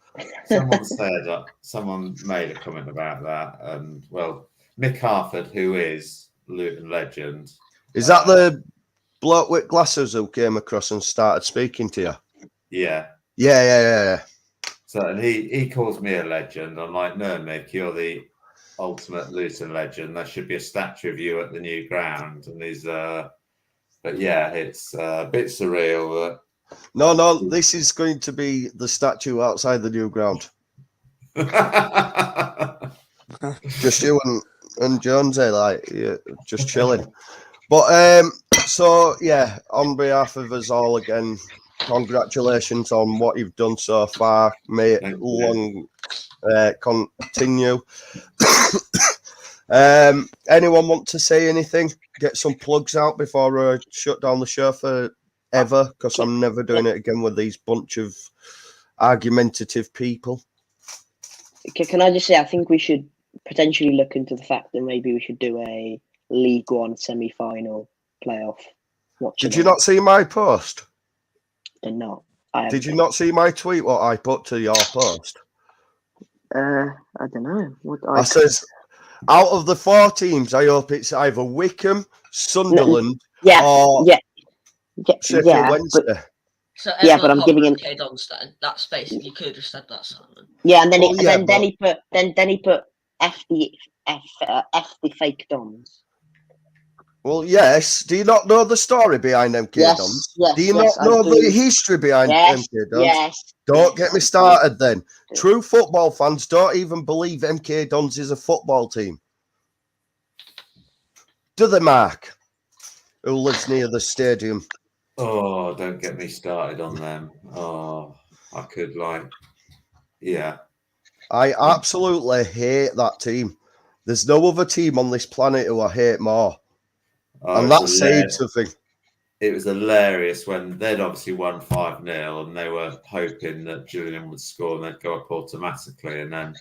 Someone made a comment about that. And, well, Mick Harford, who is Luton legend. Is that the bloke with glasses who came across and started speaking to you? Yeah. Yeah. So, and he calls me a legend. I'm like, no, Mick, you're the ultimate Luton legend. There should be a statue of you at the new ground. And he's, but yeah, it's a bit surreal. No, this is going to be the statue outside the new ground. Just you and Jonesy, just chilling. But so yeah, on behalf of us all again, congratulations on what you've done so far. May it long continue. Anyone want to say anything? Get some plugs out before I shut down the show for ever, because I'm never doing it again with these bunch of argumentative people. Can I just say, I think we should potentially look into the fact that maybe we should do a League One semi-final playoff. Did you not see my post? Did not. Did you not see my tweet? What I put to your post? I don't know. I says, out of the 4 teams, I hope it's either Wickham, Sunderland, or Sheffield Wednesday. But I'm giving him MK Dons then. That's basically, you could have said that, Simon. Yeah, and then he put F the fake Dons. Well, yes. Do you not know the story behind MK Dons? Yes, do you not know the history behind MK Dons? Yes. Don't get me started then. True football fans don't even believe MK Dons is a football team. Do they, Mark? Who lives near the stadium? Oh, don't get me started on them. Oh, I could yeah. I absolutely hate that team. There's no other team on this planet who I hate more. And that's saying something. It was hilarious when they'd obviously won 5-0 and they were hoping that Julian would score and they'd go up automatically. And then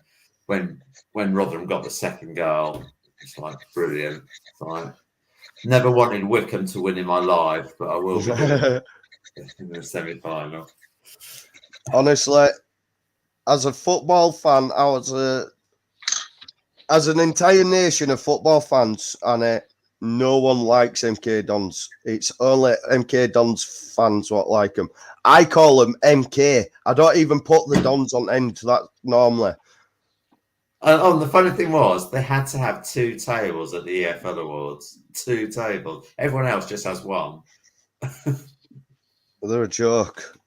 when Rotherham got the second goal, it's like brilliant. It's like, never wanted Wickham to win in my life, but I will be doing in the semi-final. Honestly, as a football fan, as an entire nation of football fans, and no one likes MK Dons. It's only MK Dons fans what like them. I call them MK. I don't even put the Dons on end to that normally. And the funny thing was, they had to have 2 tables at the EFL Awards. 2 tables. Everyone else just has 1. They're a joke.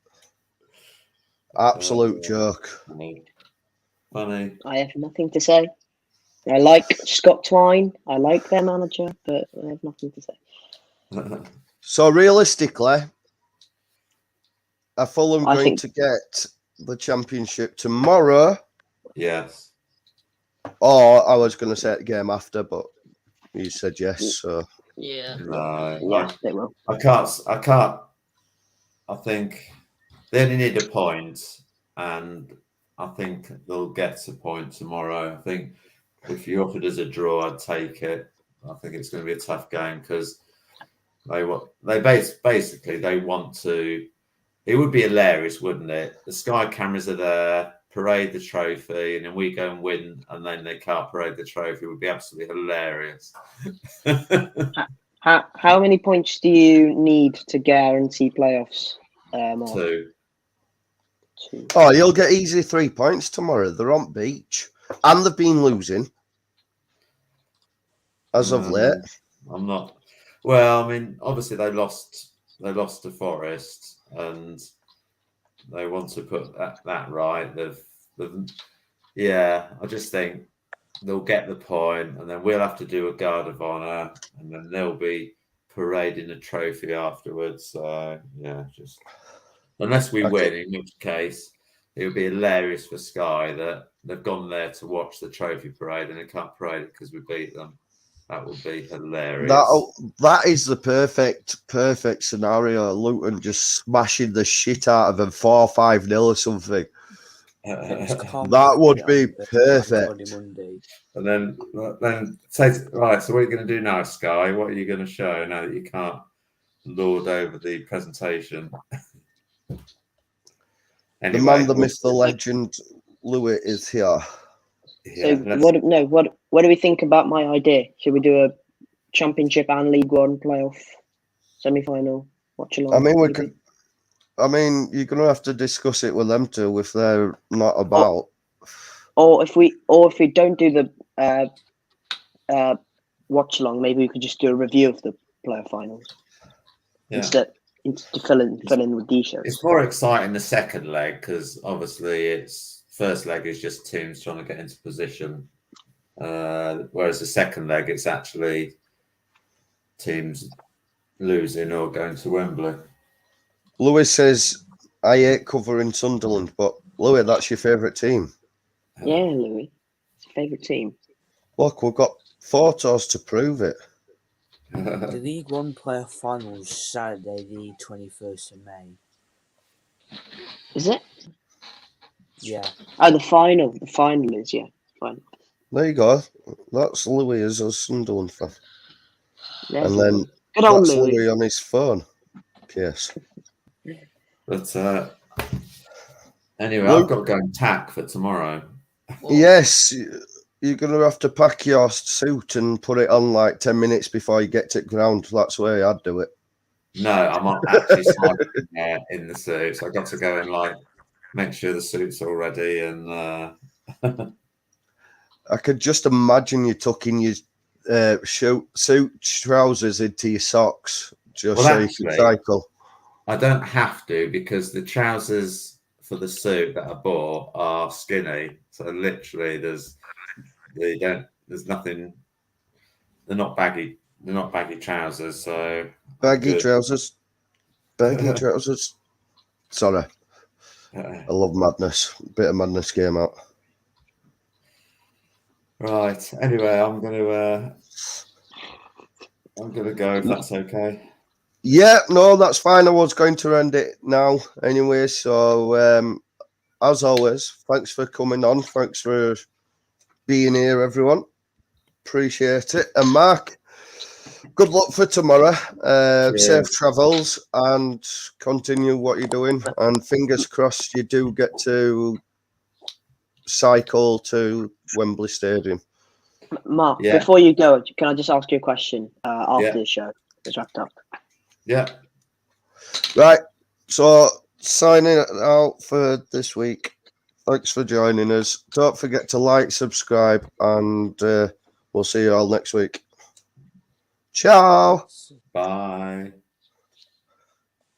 Absolute joke. Funny. I have nothing to say. I like Scott Twine. I like their manager, but I have nothing to say. So realistically, are Fulham going to get the championship tomorrow? Yes. Or I was going to say it game after, but you said yes. So yeah, they will. I can't. I think they only need a point, and I think they'll get a point tomorrow. I think if you offered us a draw, I'd take it. I think it's going to be a tough game because basically they want to. It would be hilarious, wouldn't it? The Sky cameras are there, parade the trophy, and then we go and win, and then they can't parade the trophy. It would be absolutely hilarious. How many points do you need to guarantee playoffs? 2. Oh, you'll get easy 3 points tomorrow. They're on beach, and they've been losing. as of late. I'm not. Well, I mean, obviously they lost to Forest, and they want to put that right. Yeah, I just think they'll get the point, and then we'll have to do a guard of honor, and then they'll be parading a trophy afterwards. So yeah, just unless we win, in which case it would be hilarious for Sky that they've gone there to watch the trophy parade and they can't parade it because we beat them. That would be hilarious. That is the perfect scenario. Luton just smashing the shit out of them 4-5-0 or something. That would be perfect. And then say, right, so what are you going to do now, Sky? What are you going to show now that you can't lord over the presentation? Anyway, the man, the myth, the legend, Louis is here. So what do we think about my idea? Should we do a Championship and League One playoff semi-final watch along? I mean, we could. I mean, you're gonna have to discuss it with them too if they're not about. Or if we don't do the watch along, maybe we could just do a review of the playoff finals instead to fill in with details. It's more exciting the second leg because obviously it's first leg is just teams trying to get into position, whereas the second leg it's actually teams losing or going to Wembley. Louis says, I hate covering Sunderland, but Louis, that's your favourite team. Yeah, Louis. It's your favourite team. Look, we've got photos to prove it. The League One playoff finals Saturday, the 21st of May. Is it? Yeah. Oh, the final. The final is, yeah. Fine. There you go. That's Louis as a Sunderland fan. There's and then good old that's Louis. Louis on his phone. Yes. But anyway, I've got to go and tack for tomorrow. Yes, you're going to have to pack your suit and put it on like 10 minutes before you get to the ground. That's the way I'd do it. No, I'm not actually cycling in the suit. So I've got to go and like make sure the suit's all ready. And I could just imagine you tucking your suit trousers into your socks just so you can cycle. I don't have to because the trousers for the suit that I bought are skinny. So literally there's nothing. They're not baggy. They're not baggy trousers. So baggy trousers. Sorry, I love madness. Bit of madness came out. Right. Anyway, I'm gonna go if that's okay. Yeah, no, that's fine. I was going to end it now anyway. So as always, thanks for coming on. Thanks for being here, everyone. Appreciate it. And Mark, good luck for tomorrow. Safe travels and continue what you're doing. And fingers crossed you do get to cycle to Wembley Stadium. Mark, before you go, can I just ask you a question after the show is wrapped up? Yeah. Right. So signing out for this week. Thanks for joining us. Don't forget to like, subscribe, and we'll see you all next week. Ciao. Bye.